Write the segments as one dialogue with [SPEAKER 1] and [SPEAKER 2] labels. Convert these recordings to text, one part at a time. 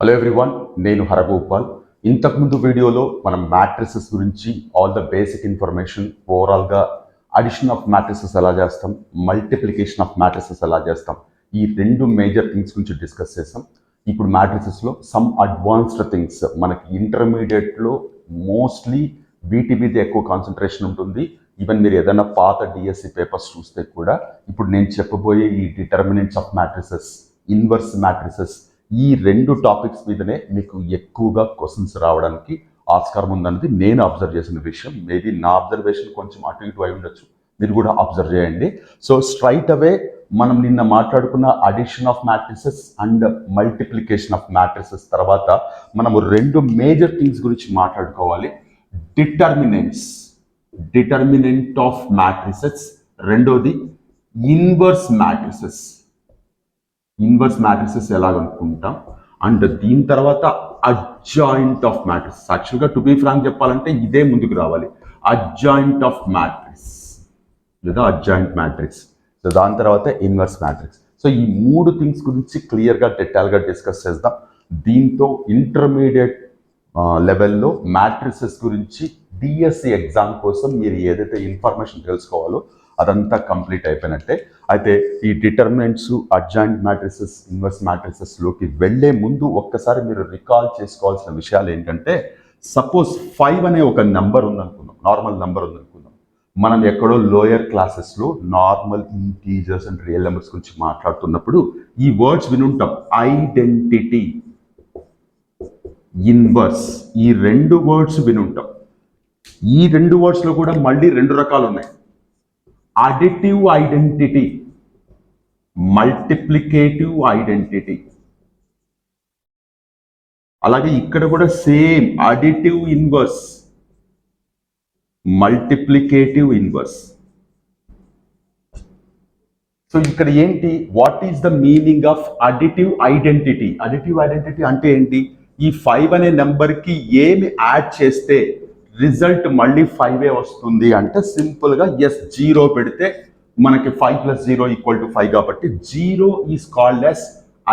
[SPEAKER 1] Hello everyone, నేను హరగోపాల్. ఇంతకుముందు వీడియోలో మనం మ్యాట్రిసెస్ గురించి ఆల్ ద బేసిక్ ఇన్ఫర్మేషన్, ఓవరాల్గా అడిషన్ ఆఫ్ మ్యాట్రిసెస్ ఎలా చేస్తాం, మల్టిప్లికేషన్ ఆఫ్ మ్యాట్రిసెస్ ఎలా చేస్తాం, ఈ రెండు మేజర్ థింగ్స్ గురించి డిస్కస్ చేస్తాం. ఇప్పుడు మ్యాట్రిసెస్లో సమ్ అడ్వాన్స్డ్ థింగ్స్ మనకి ఇంటర్మీడియట్లో మోస్ట్లీ వీటి మీద ఎక్కువ కాన్సన్ట్రేషన్ ఉంటుంది. ఈవెన్ మీరు ఏదైనా పాత డిఎస్సి పేపర్స్ చూస్తే కూడా ఇప్పుడు నేను చెప్పబోయే ఈ determinants of matrices, inverse matrices, ఈ రెండు టాపిక్స్ మీదనే మీకు ఎక్కువగా క్వశ్చన్స్ రావడానికి ఆస్కారం ఉందన్నది నేను అబ్జర్వ్ చేసిన విషయం. మేబీ నా అబ్జర్వేషన్ కొంచెం అటు ఇటు అయి ఉండొచ్చు, మీరు కూడా అబ్జర్వ్ చేయండి. సో స్ట్రైట్ అవే మనం నిన్న మాట్లాడుకున్న addition of matrices and multiplication of matrices తర్వాత మనము రెండు మేజర్ థింగ్స్ గురించి మాట్లాడుకోవాలి. డిటర్మినెంట్ ఆఫ్ మ్యాట్రిసెస్, రెండోది ఇన్వర్స్ మ్యాట్రిసెస్. ఇన్వర్స్ మ్యాట్రిసెస్ ఎలా అనుకుంటాం అండ్ దీని తర్వాత అడ్జాయింట్ ఆఫ్ మ్యాట్రిసెస్. యాక్చువల్గా టు బీ ఫ్రాంక్ చెప్పాలంటే ఇదే ముందుకు రావాలి, అడ్జాయింట్ ఆఫ్ మ్యాట్రిక్స్ లేదా అడ్జాయింట్ మ్యాట్రిక్స్. సో దాని తర్వాత ఇన్వర్స్ మ్యాట్రిక్స్. సో ఈ మూడు థింగ్స్ గురించి క్లియర్గా డీటెయిల్గా డిస్కస్ చేద్దాం. దీంతో ఇంటర్మీడియట్ లెవెల్లో మ్యాట్రిసెస్ గురించి డిఎస్సి ఎగ్జామ్ కోసం మీరు ఏదైతే ఇన్ఫర్మేషన్ తెలుసుకోవాలో అదంతా కంప్లీట్ అయిపోయినట్టే. అయితే ఈ డిటర్మినెంట్స్, అడ్జాయింట్ మ్యాట్రిసెస్, ఇన్వర్స్ మ్యాట్రిసెస్లోకి వెళ్లే ముందు ఒక్కసారి మీరు రికాల్ చేసుకోవాల్సిన విషయాలు ఏంటంటే, సపోజ్ 5 అనే ఒక నెంబర్ ఉందనుకుందాం, నార్మల్ నెంబర్ ఉందనుకుందాం. మనం ఎక్కడో లోయర్ క్లాసెస్లో normal integers and real numbers గురించి మాట్లాడుతున్నప్పుడు ఈ వర్డ్స్ వినుంటాం, ఐడెంటిటీ, ఇన్వర్స్, ఈ రెండు వర్డ్స్ వినుంటాం. ఈ రెండు వర్డ్స్లో కూడా మళ్ళీ రెండు రకాలు ఉన్నాయి, అడిటివ్ ఐడెంటిటీ, మల్టిప్లికేటివ్ ఐడెంటిటీ. అలాగే ఇక్కడ కూడా same additive inverse, multiplicative inverse. So ఇక్కడ ఏంటి, what is the meaning of additive identity? Additive identity అంటే ఏంటి? ఈ 5 అనే నెంబర్కి ఏమి యాడ్ చేస్తే రిజల్ట్ మళ్ళీ 5 వస్తుంది అంటే సింపుల్గా ఎస్, 0 పెడితే మనకి 5 + 0 = 5 కాబట్టి 0 is called as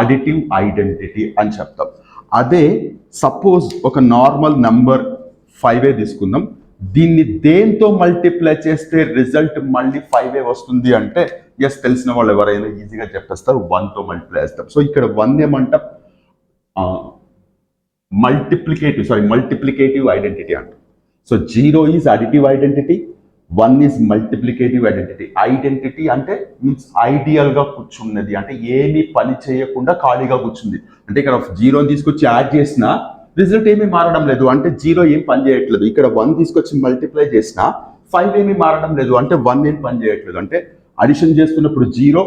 [SPEAKER 1] additive identity అని చెప్తాం. అదే సపోజ్ ఒక నార్మల్ నంబర్ 5 తీసుకుందాం, దీన్ని దేంతో మల్టిప్లై చేస్తే రిజల్ట్ మళ్ళీ 5 వస్తుంది అంటే ఎస్, తెలిసిన వాళ్ళు ఎవరైనా ఈజీగా చెప్పేస్తారు, 1తో మల్టిప్లై చేస్తాం. సో ఇక్కడ 1 ఏమంటాం, మల్టిప్లికేటివ్ ఐడెంటిటీ అంటాం. So 0 is additive identity, 1 is multiplicative identity. Identity అంటే మీన్స్ ఐడియల్గా కూర్చున్నది, అంటే ఏమీ పని చేయకుండా ఖాళీగా కూర్చుంది. అంటే ఇక్కడ 0 తీసుకొచ్చి యాడ్ చేసినా రిజల్ట్ ఏమీ మారడం లేదు, అంటే 0 ఏం పని చేయట్లేదు. ఇక్కడ 1 తీసుకొచ్చి మల్టిప్లై చేసినా 5 ఏమీ మారడం లేదు, అంటే 1 ఏం పని చేయట్లేదు. అంటే అడిషన్ చేస్తున్నప్పుడు 0,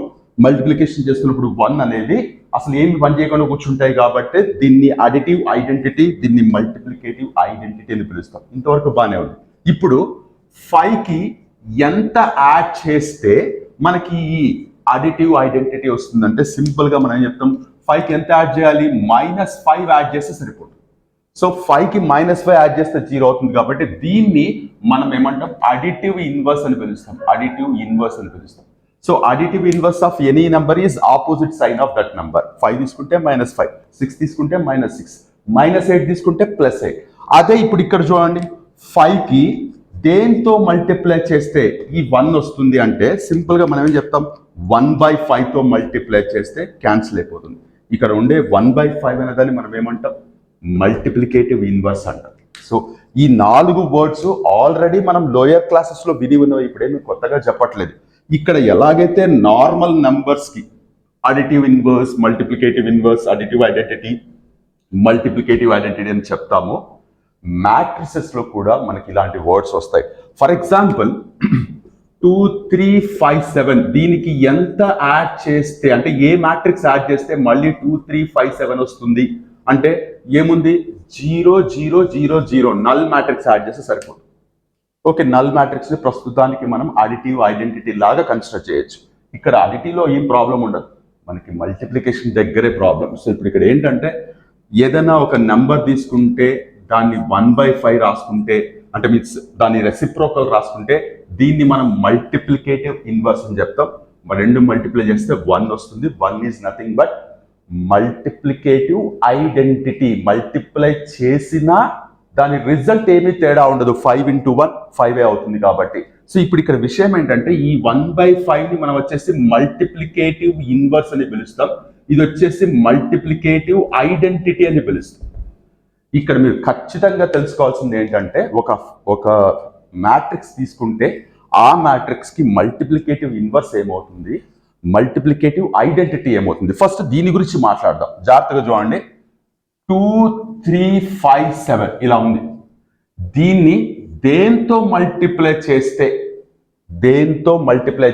[SPEAKER 1] మల్టిప్లికేషన్ చేస్తున్నప్పుడు 1 అనేది అసలు ఏమి పని చేయకుండా కూర్చుంటాయి కాబట్టి దీన్ని అడిటివ్ ఐడెంటిటీ, దీన్ని మల్టిప్లికేటివ్ ఐడెంటిటీ అని పిలుస్తాం. ఇంతవరకు బాగానే ఉంది. ఇప్పుడు 5కి ఎంత యాడ్ చేస్తే మనకి ఈ అడిటివ్ ఐడెంటిటీ వస్తుందంటే సింపుల్గా మనం ఏం చెప్తాం, 5కి ఎంత యాడ్ చేయాలి, -5 యాడ్ చేస్తే సరిపోతుంది. సో 5కి -5 యాడ్ చేస్తే 0 అవుతుంది కాబట్టి దీన్ని మనం ఏమంటాం, అడిటివ్ ఇన్వర్స్ అని పిలుస్తాం. అడిటివ్ ఇన్వర్స్ అని పిలుస్తాం. So additive inverse of any number is opposite sign of that number. 5 తీసుకుంటే -5, 6 తీసుకుంటే -6, -8 తీసుకుంటే +8. అదే ఇప్పుడు ఇక్కడ చూడండి, 5కి దేంతో మల్టిప్లై చేస్తే ఈ 1 వస్తుంది అంటే సింపుల్గా మనం ఏం చెప్తాం, 1/5తో మల్టిప్లై చేస్తే క్యాన్సిల్ అయిపోతుంది. ఇక్కడ ఉండే 1/5 అనేదాన్ని మనం ఏమంటాం, మల్టిప్లికేటివ్ ఇన్వర్స్ అంటాం. సో ఈ 4 వర్డ్స్ ఆల్రెడీ మనం లోయర్ క్లాసెస్లో విని ఉన్నవి, ఇప్పుడేమి కొత్తగా చెప్పట్లేదు. ఇక్కడ ఎలాగైతే నార్మల్ నంబర్స్కి additive inverse, multiplicative inverse, additive identity, multiplicative identity అని చెప్తామో, మ్యాట్రిసెస్లో కూడా మనకి ఇలాంటి వర్డ్స్ వస్తాయి. ఫర్ ఎగ్జాంపుల్ 2, 3, 5, 7 దీనికి ఎంత యాడ్ చేస్తే, అంటే ఏ మ్యాట్రిక్స్ యాడ్ చేస్తే మళ్ళీ 2, 3, 5, 7 వస్తుంది అంటే ఏముంది, 0, 0, 0, 0 నల్ మ్యాట్రిక్స్ యాడ్ చేస్తే సరిపోతుంది. ఓకే, నల్ మ్యాట్రిక్స్ ప్రస్తుతానికి మనం అడిటివ్ ఐడెంటిటీ లాగా కన్సిడర్ చేయొచ్చు. ఇక్కడ అడిటివ్లో ఏం ప్రాబ్లం ఉండదు, మనకి మల్టిప్లికేషన్ దగ్గరే ప్రాబ్లం. సో ఇప్పుడు ఇక్కడ ఏంటంటే, ఏదైనా ఒక నెంబర్ తీసుకుంటే దాన్ని 1/5 రాసుకుంటే, అంటే మీన్స్ దాన్ని రెసిప్రోకల్ రాసుకుంటే దీన్ని మనం మల్టిప్లికేటివ్ ఇన్వర్స్ అని చెప్తాం. రెండు మల్టిప్లై చేస్తే 1 వస్తుంది. 1 is nothing but multiplicative identity. Multiply చేసినా దాని రిజల్ట్ ఏమీ తేడా ఉండదు. 5 into 1 5 అవుతుంది కాబట్టి. సో ఇప్పుడు ఇక్కడ విషయం ఏంటంటే ఈ 1/5 ని మనం వచ్చేసి మల్టిప్లికేటివ్ ఇన్వర్స్ అని పిలుస్తాం. ఇది వచ్చేసి మల్టిప్లికేటివ్ ఐడెంటిటీ అని పిలుస్తాం. ఇక్కడ మీరు ఖచ్చితంగా తెలుసుకోవాల్సింది ఏంటంటే ఒక మ్యాట్రిక్స్ తీసుకుంటే ఆ మ్యాట్రిక్స్ కి మల్టిప్లికేటివ్ ఇన్వర్స్ ఏమవుతుంది, మల్టిప్లికేటివ్ ఐడెంటిటీ ఏమవుతుంది. ఫస్ట్ దీని గురించి మాట్లాడదాం. జాగ్రత్తగా చూడండి. 2 3 5 7 ఇలా ఉంది. దీన్ని దేంతో మల్టిప్లై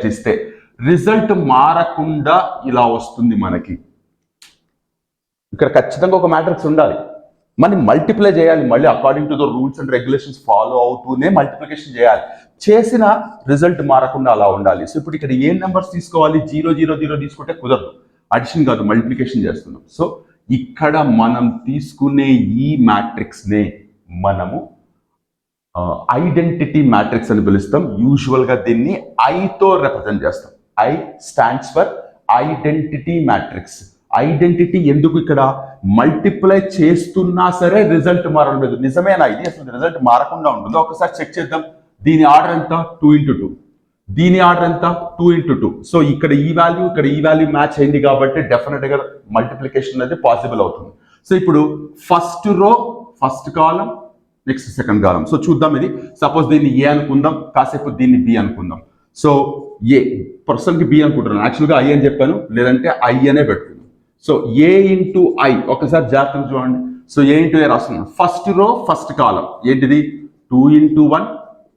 [SPEAKER 1] చేస్తే రిజల్ట్ మారకుండా ఇలా వస్తుంది మనకి. ఇక్కడ ఖచ్చితంగా ఒక మ్యాట్రిక్స్ ఉండాలి, మనం మల్టిప్లై చేయాలి. మళ్ళీ according to the rules and regulations follow అవుతూనే మల్టిప్లికేషన్ చేయాలి. చేసిన రిజల్ట్ మారకుండా అలా ఉండాలి. సో ఇప్పుడు ఇక్కడ ఏ నెంబర్స్ తీసుకోవాలి? 0 0 0 తీసుకుంటే కుదరదు, అడిషన్ కాదు, మల్టిప్లికేషన్ చేస్తున్నాం. సో ఇక్కడ మనం తీసుకునే ఈ మ్యాట్రిక్స్ నే మనము ఐడెంటిటీ మ్యాట్రిక్స్ అని పిలుస్తాం. యూజువల్ గా దీన్ని ఐతో రిప్రజెంట్ చేస్తాం. I stands for identity matrix. Identity ఎందుకు? ఇక్కడ మల్టిప్లై చేస్తున్నా సరే రిజల్ట్ మారడం లేదు. నిజమేనా ఇది? అసలు రిజల్ట్ మారకుండా ఉంటుందో ఒకసారి చెక్ చేద్దాం. దీని ఆర్డర్ ఎంత? 2 into 2. దీని ఆర్డర్ ఎంత? 2 into 2. సో ఇక్కడ ఈ వాల్యూ మ్యాచ్ అయింది కాబట్టి డెఫినెట్ గా మల్టిప్లికేషన్ అనేది పాసిబుల్ అవుతుంది. సో ఇప్పుడు ఫస్ట్ రో ఫస్ట్ కాలం, నెక్స్ట్ సెకండ్ కాలం. సో చూద్దాం. ఇది సపోజ్ దీన్ని ఏ అనుకుందాం, కాసేపు దీన్ని బి అనుకుందాం. సో ఏ పర్సన్కి బి అనుకుంటున్నాను, యాక్చువల్గా ఐ అని చెప్పాను, లేదంటే ఐ అనే పెట్టుకున్నాను. సో ఏ ఇంటూ ఐ ఒకసారి జాగ్రత్తగా చూడండి. సో ఏ ఇంటూ ఏ రాస్తున్నాను. ఫస్ట్ రో ఫస్ట్ కాలం ఏంటిది? 2 into 1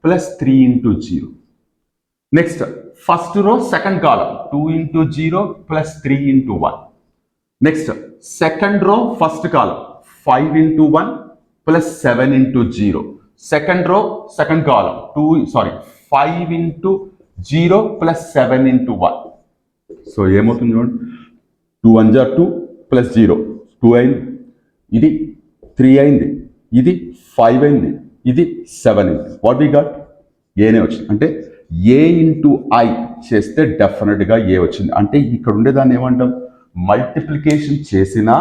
[SPEAKER 1] plus 3 into 0. Next first row second column 2 into 0 plus 3 into 1. Next second row first కాలం 5 into 1 plus 7 into 0. Second row second column 5 into 0 plus 7 into 1. So ఏమవుతుంది చూడండి. 2 1 2 plus 0 2 అయింది, ఇది 3 అయింది, ఇది 5 అయింది, ఇది 7 అయింది. What we got? ఏనే వచ్చింది. అంటే ఏ ఇంటూ ఐ చేస్తే డెఫినెట్గా ఏ వచ్చింది. అంటే ఇక్కడ ఉండేదాన్ని ఏమంటాం? మల్టిప్లికేషన్ చేసినా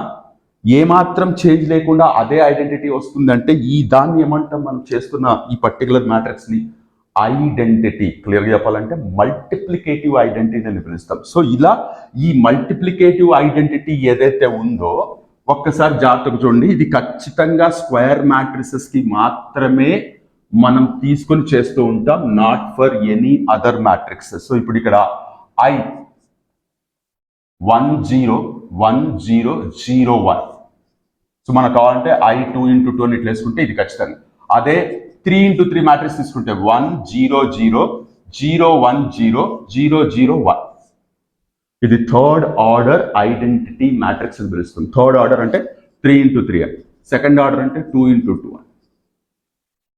[SPEAKER 1] ఏమాత్రం చేంజ్ లేకుండా అదే ఐడెంటిటీ వస్తుందంటే ఈ దాన్ని ఏమంటాం? మనం చేస్తున్న ఈ పర్టికులర్ మ్యాట్రిక్స్ని ఐడెంటిటీ. క్లియర్గా చెప్పాలంటే మల్టిప్లికేటివ్ ఐడెంటిటీ అని పిలుస్తాం. సో ఇలా ఈ మల్టిప్లికేటివ్ ఐడెంటిటీ ఏదైతే ఉందో ఒక్కసారి జాగ్రత్తగా చూడండి. ఇది ఖచ్చితంగా స్క్వేర్ మ్యాట్రిసెస్ కి మాత్రమే మనం తీసుకొని చేస్తూ ఉంటాం, not for any other matrixes. So ఇప్పుడు ఇక్కడ ఐ 1 0 1 0 0 1. సో మనకు కావాలంటే ఐ 2 into 2 అని ఇట్లా వేసుకుంటే ఇది ఖచ్చితంగా. అదే 3 into 3 మ్యాట్రిక్స్ తీసుకుంటే 1 0 0 0 1 0 0 0 1. ఇది థర్డ్ ఆర్డర్ ఐడెంటిటీ మ్యాట్రిక్స్ అని పిలుస్తుంది. థర్డ్ ఆర్డర్ అంటే 3 into 3 అని, సెకండ్ ఆర్డర్ అంటే 2 into 2 అని.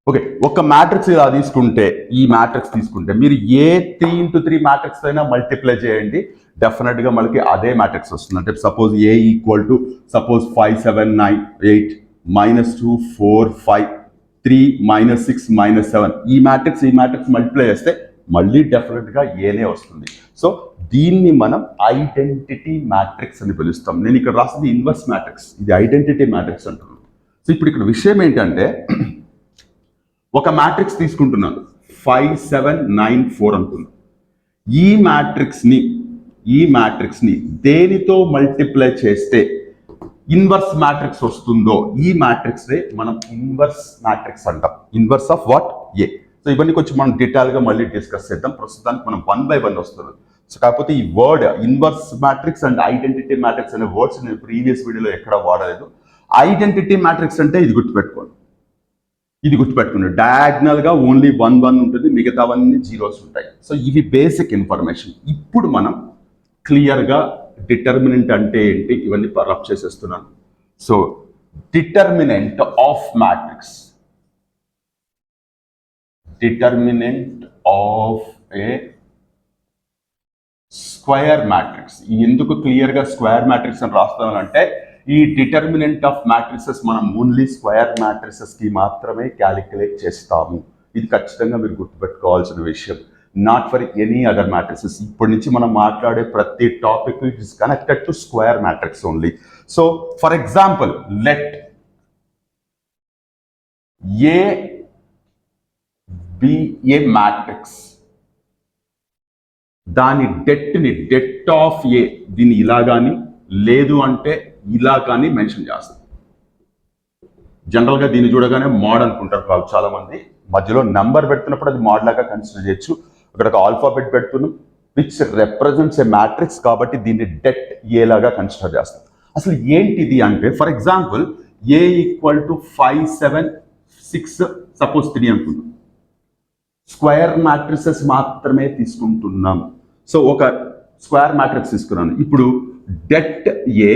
[SPEAKER 1] ఓకే, ఒక మ్యాట్రిక్స్ ఇలా తీసుకుంటే, ఈ మ్యాట్రిక్స్ తీసుకుంటే మీరు ఏ 3 into 3 మ్యాట్రిక్స్ అయినా మల్టిప్లై చేయండి, డెఫినెట్ గా మనకి అదే మ్యాట్రిక్స్ వస్తుంది. అంటే suppose A equal to suppose 5 7 9 8 -2 4 5 3 -6 -7. ఈ మ్యాట్రిక్స్ మల్టిప్లై చేస్తే మళ్ళీ డెఫినెట్ గా ఏనే వస్తుంది. సో దీన్ని మనం ఐడెంటిటీ మ్యాట్రిక్స్ అని పిలుస్తాం. నేను ఇక్కడ రాసింది ఇన్వర్స్ మ్యాట్రిక్స్, ఇది ఐడెంటిటీ మ్యాట్రిక్స్ అంటున్నాను. సో ఇప్పుడు ఇక్కడ విషయం ఏంటంటే ఒక మ్యాట్రిక్స్ తీసుకుంటున్నాను 5 7 9 4 అనుకున్నాను. ఈ మ్యాట్రిక్స్ ని దేనితో మల్టిప్లై చేస్తే ఇన్వర్స్ మ్యాట్రిక్స్ వస్తుందో ఈ మ్యాట్రిక్స్ నే మనం ఇన్వర్స్ మ్యాట్రిక్స్ అంటాం. Inverse of what? A. So ఇవన్నీ కొంచెం మనం డీటెయిల్ గా మళ్ళీ డిస్కస్ చేద్దాం. ప్రస్తుతానికి మనం 1 by 1 వస్తుంది. సో కాకపోతే ఈ word inverse matrix and identity matrix అనే వర్డ్స్ నేను ప్రీవియస్ వీడియోలో ఎక్కడ వాడలేదు. ఐడెంటిటీ మ్యాట్రిక్స్ అంటే ఇది గుర్తుపెట్టుకోండి. డయాగ్నల్ గా ఓన్లీ 1 1 ఉంటుంది, మిగతావన్నీ జీరోస్ ఉంటాయి. సో ఇవి బేసిక్ ఇన్ఫర్మేషన్. ఇప్పుడు మనం క్లియర్ గా డిటర్మినెంట్ అంటే ఏంటి ఇవన్నీ రబ్ చేసేస్తున్నాను. So determinant of matrix, determinant of a square matrix. ఎందుకు క్లియర్ గా స్క్వేర్ మ్యాట్రిక్స్ అని రాస్తున్నానంటే ఈ డిటర్మినెంట్ ఆఫ్ మ్యాట్రిసెస్ మనం ఓన్లీ స్క్వేర్ మ్యాట్రిసెస్ కి మాత్రమే క్యాలిక్యులేట్ చేస్తాము. ఇది ఖచ్చితంగా మీరు గుర్తుపెట్టుకోవాల్సిన విషయం. Not for any other matrices. ఇప్పటి నుంచి మనం మాట్లాడే ప్రతి topic it is connected to square matrix only. So for example let A be a matrix, దాని డెట్ ఆఫ్ ఏ దీన్ని ఇలా కానీ లేదు అంటే ఇలా కానీ మెన్షన్ చేస్తాం. జనరల్గా దీన్ని చూడగానే మోడ్ అనుకుంటారు చాలా మంది, మధ్యలో నంబర్ పెడుతున్నప్పుడు అది మోడ్ లాగా కన్సిడర్ చేయొచ్చు. అక్కడ ఒక ఆల్ఫాబెట్ పెడుతున్నాం విచ్ రిప్రజెంట్స్ ఏ మ్యాట్రిక్స్, కాబట్టి దీన్ని డెట్ ఏ లాగా కన్సిడర్ చేస్తాం. అసలు ఏంటిది అంటే for example A equal to 5 7 6 suppose 3 అనుకుందాం. స్క్వేర్ మ్యాట్రిసెస్ మాత్రమే తీసుకుంటున్నాం. సో ఒక స్క్వేర్ మ్యాట్రిక్స్ తీసుకున్నాను. ఇప్పుడు డెట్ ఏ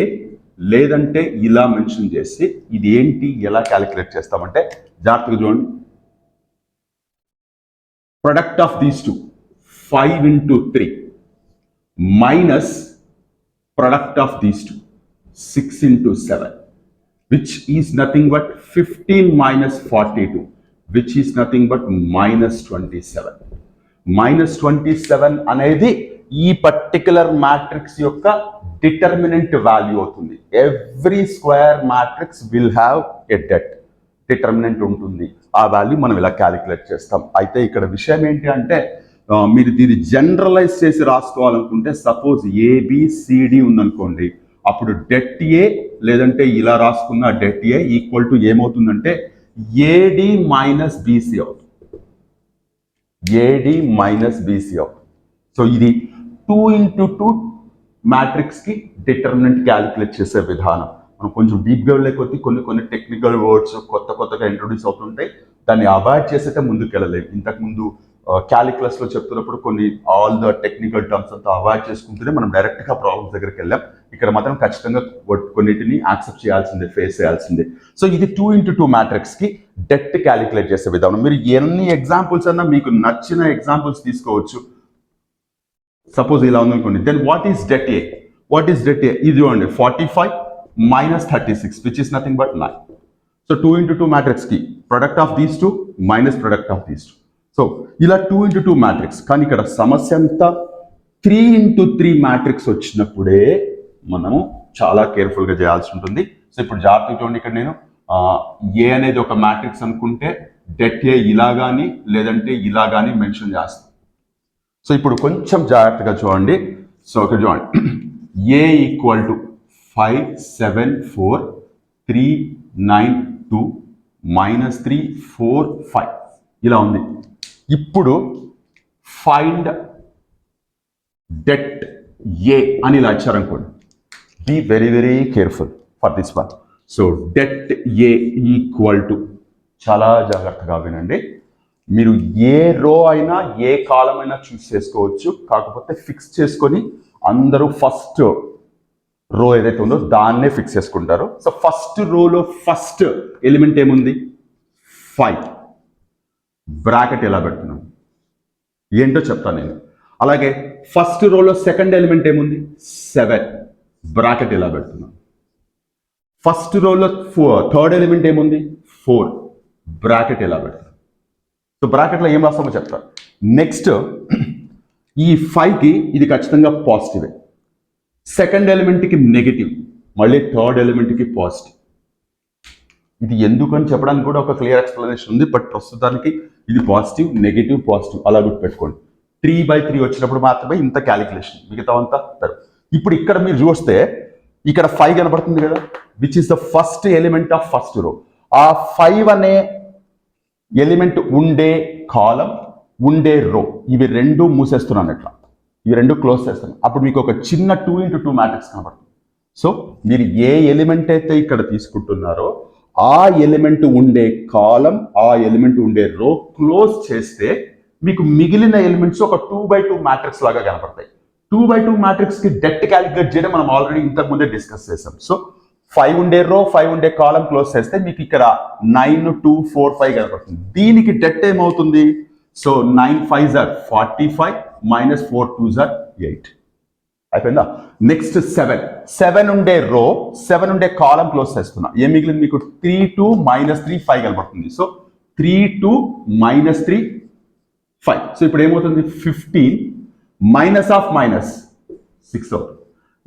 [SPEAKER 1] లేదంటే ఇలా మెన్షన్ చేసి ఇది ఏంటి ఎలా క్యాలిక్యులేట్ చేస్తామంటే జాగ్రత్తగా చూడండి. Product of these two 5 into 3 minus product of these two 6 into 7, which is nothing but 15 minus 42, which is nothing but minus 27. Minus 27 అనేది ఈ పర్టికులర్ మ్యాట్రిక్స్ యొక్క డిటర్మినెంట్ వాల్యూ అవుతుంది. Every square matrix will have a determinant ఉంటుంది. ఆ value మనం ఇలా calculate చేస్తాం. అయితే ఇక్కడ విషయం ఏంటి అంటే మీరు దీన్ని జనరలైజ్ చేసి రాసుకోవాలనుకుంటే సపోజ్ ఏబిసిడి ఉందనుకోండి, అప్పుడు డెట్ ఏ లేదంటే ఇలా రాసుకున్న డెట్ ఏ ఈక్వల్ టు ఏమవుతుందంటే ఏడి మైనస్ బీసీ అవుతుంది. ఏడి మైనస్ బీసీ అవుతుంది. సో ఇది 2 into 2 మ్యాట్రిక్స్కి డిటర్మినెంట్ క్యాలిక్యులేట్ చేసే విధానం. మనం కొంచెం డీప్గా వెళ్ళే కొన్ని టెక్నికల్ వర్డ్స్ కొత్తగా ఇంట్రొడ్యూస్ అవుతుంటాయి. దాన్ని అవాయిడ్ చేసేటే ముందుకు వెళ్ళలేము. ఇంతకుముందు క్యాలిక్యులస్లో చెప్తున్నప్పుడు కొన్ని ఆల్ ద టెక్నికల్ టర్మ్స్ అంతా అవాయిడ్ చేసుకుంటూనే మనం డైరెక్ట్గా ప్రాబ్లమ్స్ దగ్గరికి వెళ్ళాం. ఇక్కడ మాత్రం ఖచ్చితంగా కొన్నిటిని యాక్సెప్ట్ చేయాల్సిందే, ఫేస్ చేయాల్సిందే. సో ఇది 2 into 2 మ్యాట్రిక్స్కి డెట్ క్యాలిక్యులేట్ చేసే విధానం. మీరు ఎన్ని ఎగ్జాంపుల్స్ అన్నా మీకు నచ్చిన ఎగ్జాంపుల్స్ తీసుకోవచ్చు. సపోజ్ ఇలా ఉందనుకోండి, then what is det A? ఇది చూడండి 45 minus 36 which is nothing but 9. So 2 into 2 మ్యాట్రిక్స్కి product of these two minus product of these two. So ఇలా 2 into 2 మ్యాట్రిక్స్. కానీ ఇక్కడ సమస్య అంతా 3 into 3 మ్యాట్రిక్స్ వచ్చినప్పుడే మనము చాలా కేర్ఫుల్గా చేయాల్సి ఉంటుంది. సో ఇప్పుడు జాగ్రత్తగా చూడండి, ఇక్కడ నేను ఏ అనేది ఒక మ్యాట్రిక్స్ అనుకుంటే డెట్ ఏ ఇలా కానీ లేదంటే ఇలా కానీ మెన్షన్ చేస్తాను. సో ఇప్పుడు కొంచెం జాగ్రత్తగా చూడండి. సో ఇక్కడ చూడండి ఏ ఈక్వల్ టు 5 7 4 3 9 2 minus 3 4 5 ఇలా ఉంది. ఇప్పుడు ఫైండ్ డెట్ ఏ అని ఇలా ఇచ్చారనుకోండి, be very very careful for this one. So det A equal to, చాలా జాగ్రత్తగా వినండి, మీరు ఏ రో అయినా ఏ కాలం అయినా చూస్ చేసుకోవచ్చు. కాకపోతే ఫిక్స్ చేసుకొని అందరూ ఫస్ట్ రో ఏదైతే ఉందో దాన్నే ఫిక్స్ చేసుకుంటారు. సో ఫస్ట్ రోలో ఫస్ట్ ఎలిమెంట్ ఏముంది? 5. బ్రాకెట్ ఎలా పెడుతున్నాం ఏంటో చెప్తాను నేను. అలాగే ఫస్ట్ రోలో సెకండ్ ఎలిమెంట్ ఏముంది? 7. బ్రాకెట్ ఎలా పెడుతున్నాం. ఫస్ట్ రోలో థర్డ్ ఎలిమెంట్ ఏముంది? 4. బ్రాకెట్ ఎలా పెడుతున్నాం. సో బ్రాకెట్లో ఏం రాస్తామో చెప్తాను. నెక్స్ట్ ఈ 5కి ఇది ఖచ్చితంగా పాజిటివే, సెకండ్ ఎలిమెంట్కి నెగిటివ్, మళ్ళీ థర్డ్ ఎలిమెంట్కి పాజిటివ్. ఇది ఎందుకని చెప్పడానికి కూడా ఒక క్లియర్ ఎక్స్ప్లెనేషన్ ఉంది. బట్ ప్రస్తుతానికి ఇది పాజిటివ్ నెగిటివ్ పాజిటివ్ అలా గుర్తుపెట్టుకోండి. 3/3 వచ్చినప్పుడు మాత్రమే ఇంత క్యాలిక్యులేషన్, మిగతా అంతా తరు. ఇప్పుడు ఇక్కడ మీరు చూస్తే ఇక్కడ 5 కనబడుతుంది కదా, which is the first element of first row. ఆ 5 అనే ఎలిమెంట్ ఉండే కాలం ఉండే రో ఇవి రెండు మూసేస్తున్నాను, ఇట్లా ఇవి రెండు క్లోజ్ చేస్తాను. అప్పుడు మీకు ఒక చిన్న 2 into 2 మ్యాట్రిక్స్ కనబడుతుంది. సో మీరు ఏ ఎలిమెంట్ అయితే ఇక్కడ తీసుకుంటున్నారో ఆ ఎలిమెంట్ ఉండే కాలం ఆ ఎలిమెంట్ ఉండే రో క్లోజ్ చేస్తే మీకు మిగిలిన ఎలిమెంట్స్ ఒక 2/2 మ్యాట్రిక్స్ లాగా కనపడతాయి. 2/2 మ్యాట్రిక్స్కి డెట్ క్యాలిక్యులేట్ చేయడం మనం ఆల్రెడీ ఇంతకుముందే డిస్కస్ చేసాం. సో 5 ఉండే రో 5 ఉండే కాలం క్లోజ్ చేస్తే మీకు ఇక్కడ 9 2 4 5 కనపడుతుంది. దీనికి డెట్ ఏమవుతుంది? So 9 5s are 45 minus 4 2s are 8. అయిపోయిందా? నెక్స్ట్ 7 ఉండే రో 7 ఉండే కాలం క్లోజ్ చేస్తున్నా. ఏం మిగిలింది మీకు? 3 2 minus 3 5 కనబడుతుంది. So 3 2 minus 3 5. సో ఇప్పుడు ఏమవుతుంది 15 మైనస్ ఆఫ్ మైనస్ 6 అవుతుంది.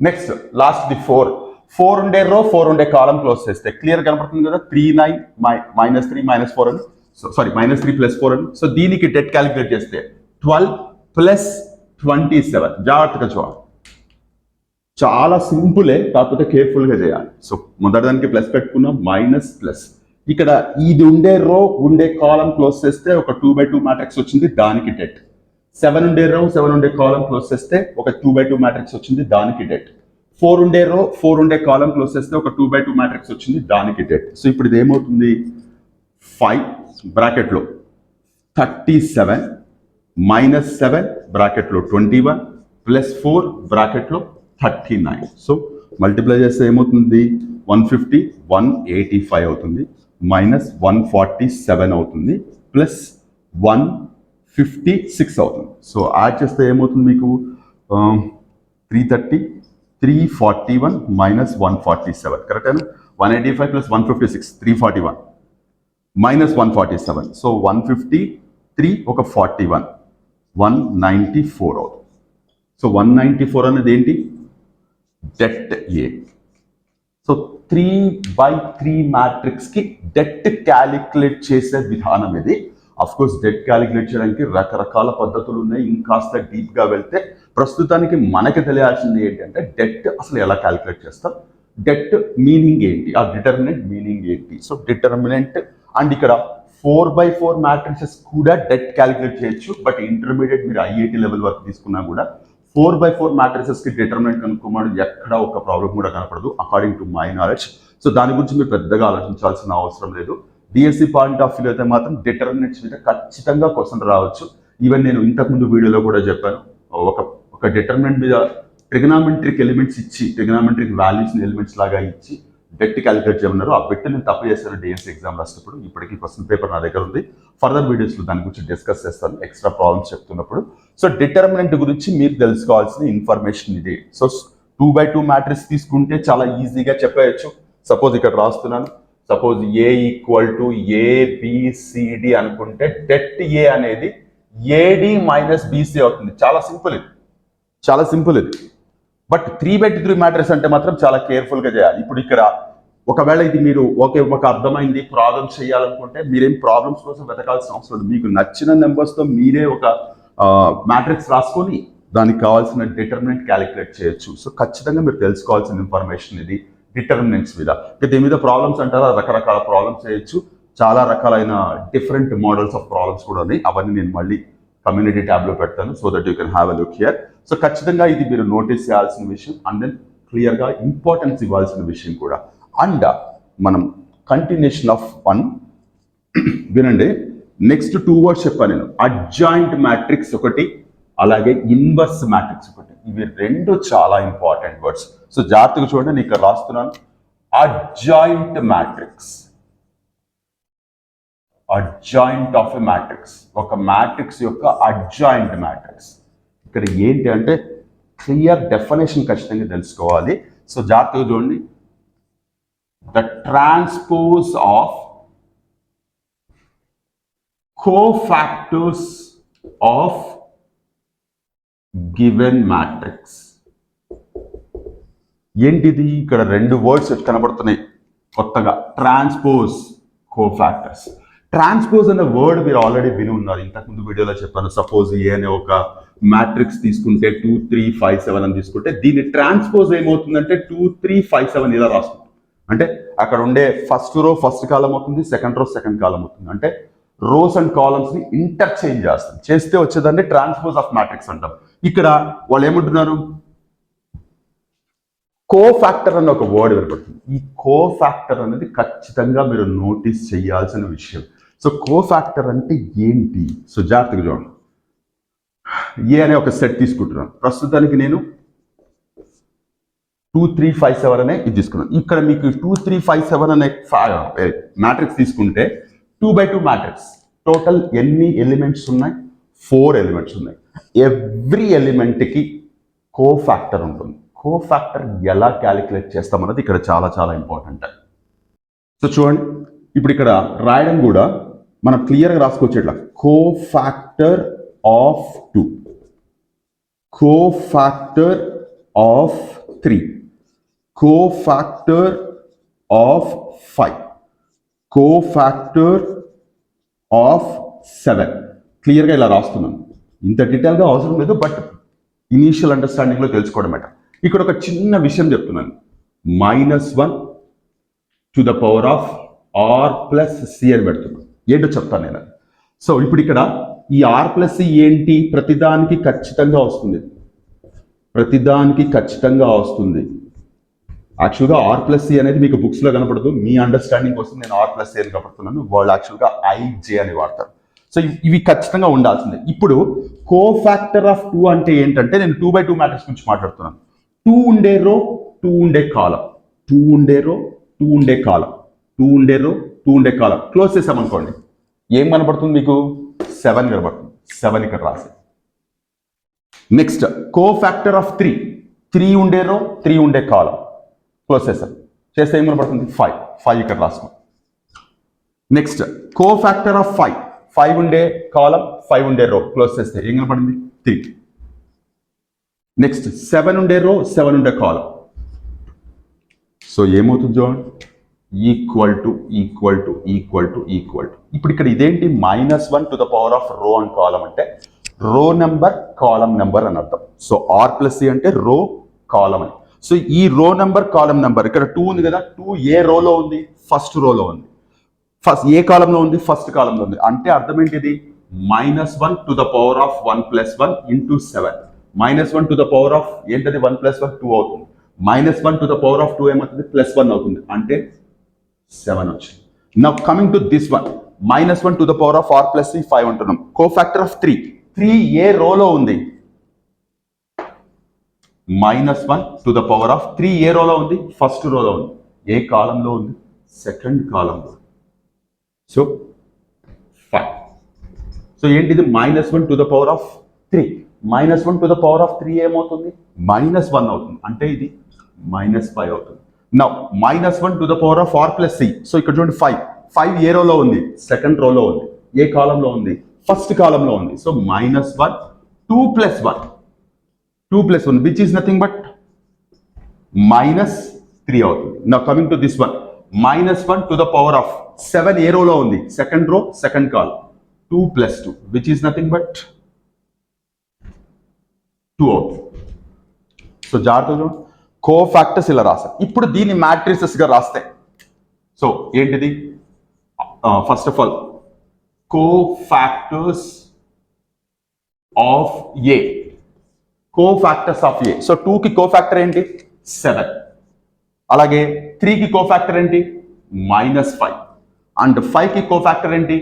[SPEAKER 1] నెక్స్ట్ లాస్ట్ ది 4 ఉండే రో 4 ఉండే కాలం క్లోజ్ చేస్తే క్లియర్ కనపడుతుంది కదా 3 9 మైనస్ 3 మైనస్ 4 అని సారీ మైనస్ 3 ప్లస్ 4 అని. సో దీనికి డెట్ క్యాలిక్యులేట్ చేస్తే 12 ప్లస్ 27. జాగ్రత్తగా చూడాలి, చాలా సింపులే, కాకపోతే కేర్ఫుల్గా చేయాలి. సో మొదటిదానికి ప్లస్ పెట్టుకున్నాం, మైనస్ ప్లస్. ఇక్కడ ఇది ఉండే రో ఉండే కాలం క్లోజ్ చేస్తే ఒక 2/2 మ్యాట్రిక్స్ వచ్చింది, దానికి డెట్. 7 ఉండే రో 7 ఉండే కాలం క్లోజ్ చేస్తే ఒక 2/2 మ్యాట్రిక్స్ వచ్చింది, దానికి డెట్. 4 ఉండే రో 4 ఉండే కాలం క్లోజ్ చేస్తే ఒక 2/2 మ్యాట్రిక్స్ వచ్చింది, దానికి డెట్. సో ఇప్పుడు ఇది ఏమవుతుంది 5 బ్రాకెట్లో 37 మైనస్ 7 బ్రాకెట్లో 21 ప్లస్ 4 బ్రాకెట్లో 39. సో మల్టిప్లై చేస్తే ఏమవుతుంది 150 185 అవుతుంది, మైనస్ 147 అవుతుంది, ప్లస్ 156 అవుతుంది. సో యాడ్ చేస్తే ఏమవుతుంది మీకు 330 341 మైనస్ 147 కరెక్టేనా. 185 ప్లస్ 156 341 మైనస్ 147. సో 153 ఒక 41 194 అవుతుంది. సో 194 అనేది ఏంటి డెట్ ఏ. సో 3/3 మ్యాట్రిక్స్కి డెట్ క్యాలిక్యులేట్ చేసే విధానం ఇది. అఫ్ కోర్స్ డెట్ క్యాలిక్యులేట్ చేయడానికి రకరకాల పద్ధతులు ఉన్నాయి. ఇంకాస్త డీప్గా వెళ్తే ప్రస్తుతానికి మనకి తెలియాల్సింది ఏంటంటే డెట్ అసలు ఎలా క్యాలిక్యులేట్ చేస్తాం, డెట్ మీనింగ్ ఏంటి, ఆ డిటర్మినెంట్ మీనింగ్ ఏంటి. సో డిటర్మినెంట్ అండ్ ఇక్కడ 4/4 మ్యాట్రిసెస్ కూడా డెట్ క్యాలిక్యులేట్ చేయొచ్చు. బట్ ఇంటర్మీడియట్ మీరు ఐఐటి లెవెల్ వరకు తీసుకున్నా కూడా 4/4 మ్యాట్రిసెస్కి డిటర్మినెంట్ కనుక్కోమని ఎక్కడ ఒక ప్రాబ్లం కూడా కనపడదు according to my knowledge. So దాని గురించి మీరు పెద్దగా ఆలోచించాల్సిన అవసరం లేదు. డిఎస్సి పాయింట్ ఆఫ్ వ్యూ అయితే మాత్రం డిటర్మినెంట్స్ మీద ఖచ్చితంగా క్వశ్చన్ రావచ్చు. ఈవెన్ నేను ఇంతకుముందు వీడియోలో కూడా చెప్పాను, ఒక డిటర్మినెంట్ మీద ట్రిగనామెట్రిక్ ఎలిమెంట్స్ ఇచ్చి ట్రిగనామెట్రిక్ వాల్యూస్ని ఎలిమెంట్స్ లాగా ఇచ్చి డెట్ క్యాలిక్యులేట్ చేయమన్నారు. ఆ బిట్ నేను తప్పు చేశాను డిఎస్సి ఎగ్జామ్ రాసినప్పుడు. ఇప్పటికీ క్వశ్చన్ పేపర్ నా దగ్గర ఉంది. ఫర్దర్ వీడియోస్లో దాని గురించి డిస్కస్ చేస్తాను ఎక్స్ట్రా ప్రాబ్లమ్స్ చెప్తున్నప్పుడు. సో డిటర్మినెంట్ గురించి మీరు తెలుసుకోవాల్సిన ఇన్ఫర్మేషన్ ఇది. సో 2/2 మ్యాట్రిక్స్ తీసుకుంటే చాలా ఈజీగా చెప్పేయచ్చు. సపోజ్ ఇక్కడ రాస్తున్నాను, suppose A equal to A B C D అనుకుంటే డెట్ ఏ అనేది ఏడి మైనస్ బీసీ అవుతుంది. చాలా సింపుల్ ఇది, చాలా సింపుల్ ఇది. బట్ 3/3 మ్యాట్రిక్స్ అంటే మాత్రం చాలా కేర్ఫుల్గా చేయాలి. ఇప్పుడు ఇక్కడ ఒకవేళ ఇది మీరు ఓకే మాకు అర్థమైంది ప్రాబ్లమ్స్ చేయాలనుకుంటే మీరేం ప్రాబ్లమ్స్ కోసం వెతకాల్సిన అవసరం లేదు. మీకు నచ్చిన నెంబర్స్తో మీరే ఒక మ్యాట్రిక్స్ రాసుకొని దానికి కావాల్సిన డిటర్మినెంట్ క్యాలిక్యులేట్ చేయొచ్చు. సో ఖచ్చితంగా మీరు తెలుసుకోవాల్సిన ఇన్ఫర్మేషన్ ఇది డిటర్మినెంట్స్ మీద. దీని మీద ప్రాబ్లమ్స్ అంటారా, రకరకాల ప్రాబ్లమ్స్ చేయొచ్చు. చాలా రకాలైన డిఫరెంట్ మోడల్స్ ఆఫ్ ప్రాబ్లమ్స్ కూడా ఉన్నాయి. అవన్నీ నేను మళ్ళీ కమ్యూనిటీ ట్యాబ్లో పెడతాను so that you can have a look here. So ఖచ్చితంగా ఇది మీరు నోటీస్ చేయాల్సిన విషయం అండ్ దెన్ క్లియర్గా ఇంపార్టెన్స్ ఇవ్వాల్సిన విషయం కూడా. అండ్ మనం కంటిన్యూషన్ ఆఫ్ 1 వినండి. నెక్స్ట్ 2 వర్డ్స్ చెప్పాను నేను, అడ్జాయింట్ మ్యాట్రిక్స్ ఒకటి, అలాగే ఇన్వర్స్ మ్యాట్రిక్స్ ఒకటి. ఇవి రెండు చాలా ఇంపార్టెంట్ వర్డ్స్. సో జాగ్రత్తగా చూడండి, నేను ఇక్కడ రాస్తున్నాను adjoint matrix. Adjoint of a matrix, ఒక మ్యాట్రిక్స్ యొక్క అడ్జాయింట్ మ్యాట్రిక్స్. ఇక్కడ ఏంటి అంటే క్లియర్ డెఫినేషన్ ఖచ్చితంగా తెలుసుకోవాలి. సో జాగ్రత్తగా చూడండి, the transpose of cofactors of given matrix. ఏంటిది ఇక్కడ 2 వర్డ్స్ కనబడుతున్నాయి కొత్తగా, ట్రాన్స్పోజ్ కోఫాక్టర్స్. ట్రాన్స్పోజ్ అనే వర్డ్ మీరు ఆల్రెడీ విని ఉన్నారు, ఇంతకుముందు వీడియోలో చెప్పాను. సపోజ్ ఏ అనే ఒక మ్యాట్రిక్స్ తీసుకుంటే 2 3 5 7 అని తీసుకుంటే దీని ట్రాన్స్పోజ్ ఏమవుతుందంటే 2 3 5 7 ఇలా రాస్తుంది. అంటే అక్కడ ఉండే ఫస్ట్ రో ఫస్ట్ కాలం అవుతుంది, సెకండ్ రో సెకండ్ కాలం అవుతుంది. అంటే రోస్ అండ్ కాలమ్స్ ని ఇంటర్చేంజ్ చేస్తాం, చేస్తే వచ్చేదాన్ని ట్రాన్స్పోజ్ ఆఫ్ మ్యాట్రిక్స్ అంటాం. ఇక్కడ వాళ్ళు ఏమంటున్నారు, కోఫాక్టర్ అనే ఒక వర్డ్ వినపడుతుంది. ఈ కోఫాక్టర్ అనేది ఖచ్చితంగా మీరు నోటీస్ చేయాల్సిన విషయం. సో కోఫాక్టర్ అంటే ఏంటి? సో జాగ్రత్తగా చూడండి, ఏ అనే ఒక సెట్ తీసుకుంటున్నాను. ప్రస్తుతానికి నేను 2 3 5 7 అనే ఇది తీసుకున్నాను. ఇక్కడ మీకు 2 3 5 7 అనే మ్యాట్రిక్స్ తీసుకుంటే 2/2 మ్యాట్రిక్స్. టోటల్ ఎన్ని ఎలిమెంట్స్ ఉన్నాయి? 4 ఎలిమెంట్స్ ఉన్నాయి. ఎవ్రీ ఎలిమెంట్కి కోఫాక్టర్ ఉంటుంది. కోఫాక్టర్ ఎలా క్యాలిక్యులేట్ చేస్తామన్నది ఇక్కడ చాలా చాలా ఇంపార్టెంట్. సో చూడండి, ఇప్పుడు ఇక్కడ రాయడం కూడా మనం క్లియర్గా రాసుకోవచ్చు. ఇట్లా cofactor of 2, cofactor of 3, cofactor of 5, cofactor of 7. క్లియర్గా ఇలా రాస్తున్నాను. ఇంత డీటెయిల్గా అవసరం లేదు, బట్ ఇనీషియల్ అండర్స్టాండింగ్లో తెలుసుకోవడం బెటర్. ఇక్కడ ఒక చిన్న విషయం చెప్తున్నాను. -1 to the power of r plus c అని పెడుతున్నాను. ఏంటో చెప్తాను నేను. సో ఇప్పుడు ఇక్కడ ఈ r plus c ఏంటి? ప్రతిదానికి ఖచ్చితంగా వస్తుంది. ప్రతిదానికి ఖచ్చితంగా వస్తుంది. యాక్చువల్గా r plus c అనేది మీకు బుక్స్లో కనపడదు. మీ అండర్స్టాండింగ్ కోసం నేను r plus c అని కనపడుతున్నాను. వాళ్ళు యాక్చువల్గా ij అని వాడతారు. సో ఇవి ఖచ్చితంగా ఉండాల్సిందే. ఇప్పుడు కోఫాక్టర్ ఆఫ్ 2 అంటే ఏంటంటే, నేను 2/2 మ్యాట్రిక్స్ గురించి మాట్లాడుతున్నాను. 2 ఉండే రో, 2 ఉండే కాలం, 2 ఉండే రో, 2 ఉండే కాలం, 2 ఉండే రో, 2 ఉండే కాలం. క్లోజ్ చేసామనుకోండి, ఏం కనబడుతుంది మీకు? 7 కనబడుతుంది. 7 ఇక్కడ రాసి. నెక్స్ట్ కోఫాక్టర్ ఆఫ్ 3, 3 ఉండే రో, 3 ఉండే కాలం. క్లోజ్ చేసాం. చేస్తే ఏం కనబడుతుంది? 5 ఇక్కడ రాసుకో. నెక్స్ట్ కోఫాక్టర్ ఆఫ్ 5, 5 ఉండే కాలం, 5 ఉండే రో. క్లోజ్ చేస్తే ఏం కనపడింది? 3. నెక్స్ట్ 7 ఉండే రో, 7 ఉండే కాలం. సో ఏమవుతుంది చూడండి? Equal to equal to equal to equal to. ఇప్పుడు ఇక్కడ ఇదేంటి? -1 to the power of రో అండ్ కాలం అంటే రో నెంబర్, కాలం నెంబర్ అని అర్థం. సో r plus c అంటే రో, కాలం అని. సో ఈ రో నెంబర్, కాలం నెంబర్, ఇక్కడ 2 ఉంది కదా, 2 ఏ రోలో ఉంది? ఫస్ట్ రోలో ఉంది. ఫస్ట్ ఏ కాలంలో ఉంది? ఫస్ట్ కాలంలో ఉంది. అంటే అర్థం ఏంటిది? -1 to the power of 1 plus 1 into 7. -1 to the power of ఏంటది? 1 plus 1 2 అవుతుంది. -1 to the power of 2 ఏమవుతుంది? +1 అవుతుంది. అంటే 7 వచ్చింది. Now coming to this one, -1 to the power of r plus c 5 అంటున్నాం. కోఫాక్టర్ ఆఫ్ 3, 3 ఏ రోలో ఉంది? -1 to the power of 3 ఏ రోలో ఉంది? ఫస్ట్ రోలో ఉంది. ఏ కాలంలో ఉంది? సెకండ్ కాలంలో. సో 5. సో ఏంటిది? -1 to the power of 3. -1 to the power of 3 ఏమవుతుంది? -1 అవుతుంది. అంటే ఇది -5 అవుతుంది. Now -1 to the power of r plus c. So ఇక్కడ చూడండి 5 ఏ రోలో ఉంది? సెకండ్ రోలో ఉంది. ఏ కాలంలో ఉంది? ఫస్ట్ కాలంలో ఉంది. So -1 2 plus 1, 2 plus 1 which is nothing but -3 అవుతుంది. Now coming to this one, -1 to the power of 7 ఏ రోలో ఉంది? Second row, second column. 2 plus 2 which is nothing but 2 అవుతుంది. సో జాగ్రత్తగా కోఫాక్టర్స్ ఇలా రాస్తారు. ఇప్పుడు దీన్ని మ్యాట్రిసెస్ గా రాస్తే సో ఏంటిది? First of all cofactors of A, cofactors of A. So 2 కి కోఫాక్టర్ ఏంటి? 7. అలాగే 3 కి కోఫాక్టర్ ఏంటి? -5. అండ్ 5 కి కోఫాక్టర్ ఏంటి?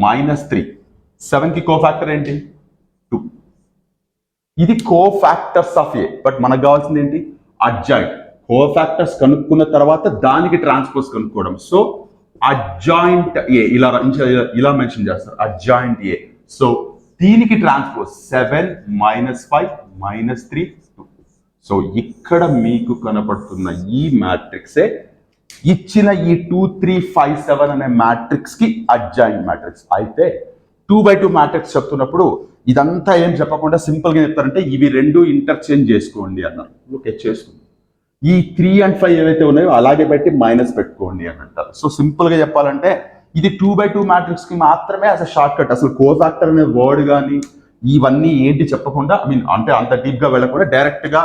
[SPEAKER 1] -3. 7 కి కోఫాక్టర్ ఏంటి? 2. ఇది కోఫాక్టర్స్ ఆఫ్ ఏ. బట్ మనకు కావాల్సింది ఏంటి? అడ్జాయింట్. కోఫాక్టర్స్ కనుక్కున్న తర్వాత దానికి ట్రాన్స్పోజ్ కనుక్కోవడం. సో అడ్జాయింట్ ఏ ఇలా మెన్షన్ చేస్తారు, అడ్జాయింట్ ఏ. సో దీనికి ట్రాన్స్పోజ్ 7 -5 -3 2. సో ఇక్కడ మీకు కనపడుతున్న ఈ మ్యాట్రిక్సే ఇచ్చిన ఈ 2 3 5 7 అనే మ్యాట్రిక్స్ కి అడ్జాయింట్ మ్యాట్రిక్స్. అయితే 2/2 మ్యాట్రిక్స్ చెప్తున్నప్పుడు ఇదంతా ఏం చెప్పకుండా సింపుల్ గా చెప్తారంటే ఇవి రెండు ఇంటర్చేంజ్ చేసుకోండి అన్నారు. ఓకే, చేసుకోండి. ఈ 3 and 5 ఏవైతే ఉన్నాయో అలాగే పెట్టి మైనస్ పెట్టుకోండి అని అంటారు. సో సింపుల్ గా చెప్పాలంటే ఇది 2/2 మ్యాట్రిక్స్ కి మాత్రమే యాజ్ అ షార్ట్ కట్. అసలు కోఫాక్టర్ అనే వర్డ్ కానీ ఇవన్నీ ఏంటి చెప్పకుండా, అంటే అంత డీప్ గా వెళ్ళకుండా డైరెక్ట్ గా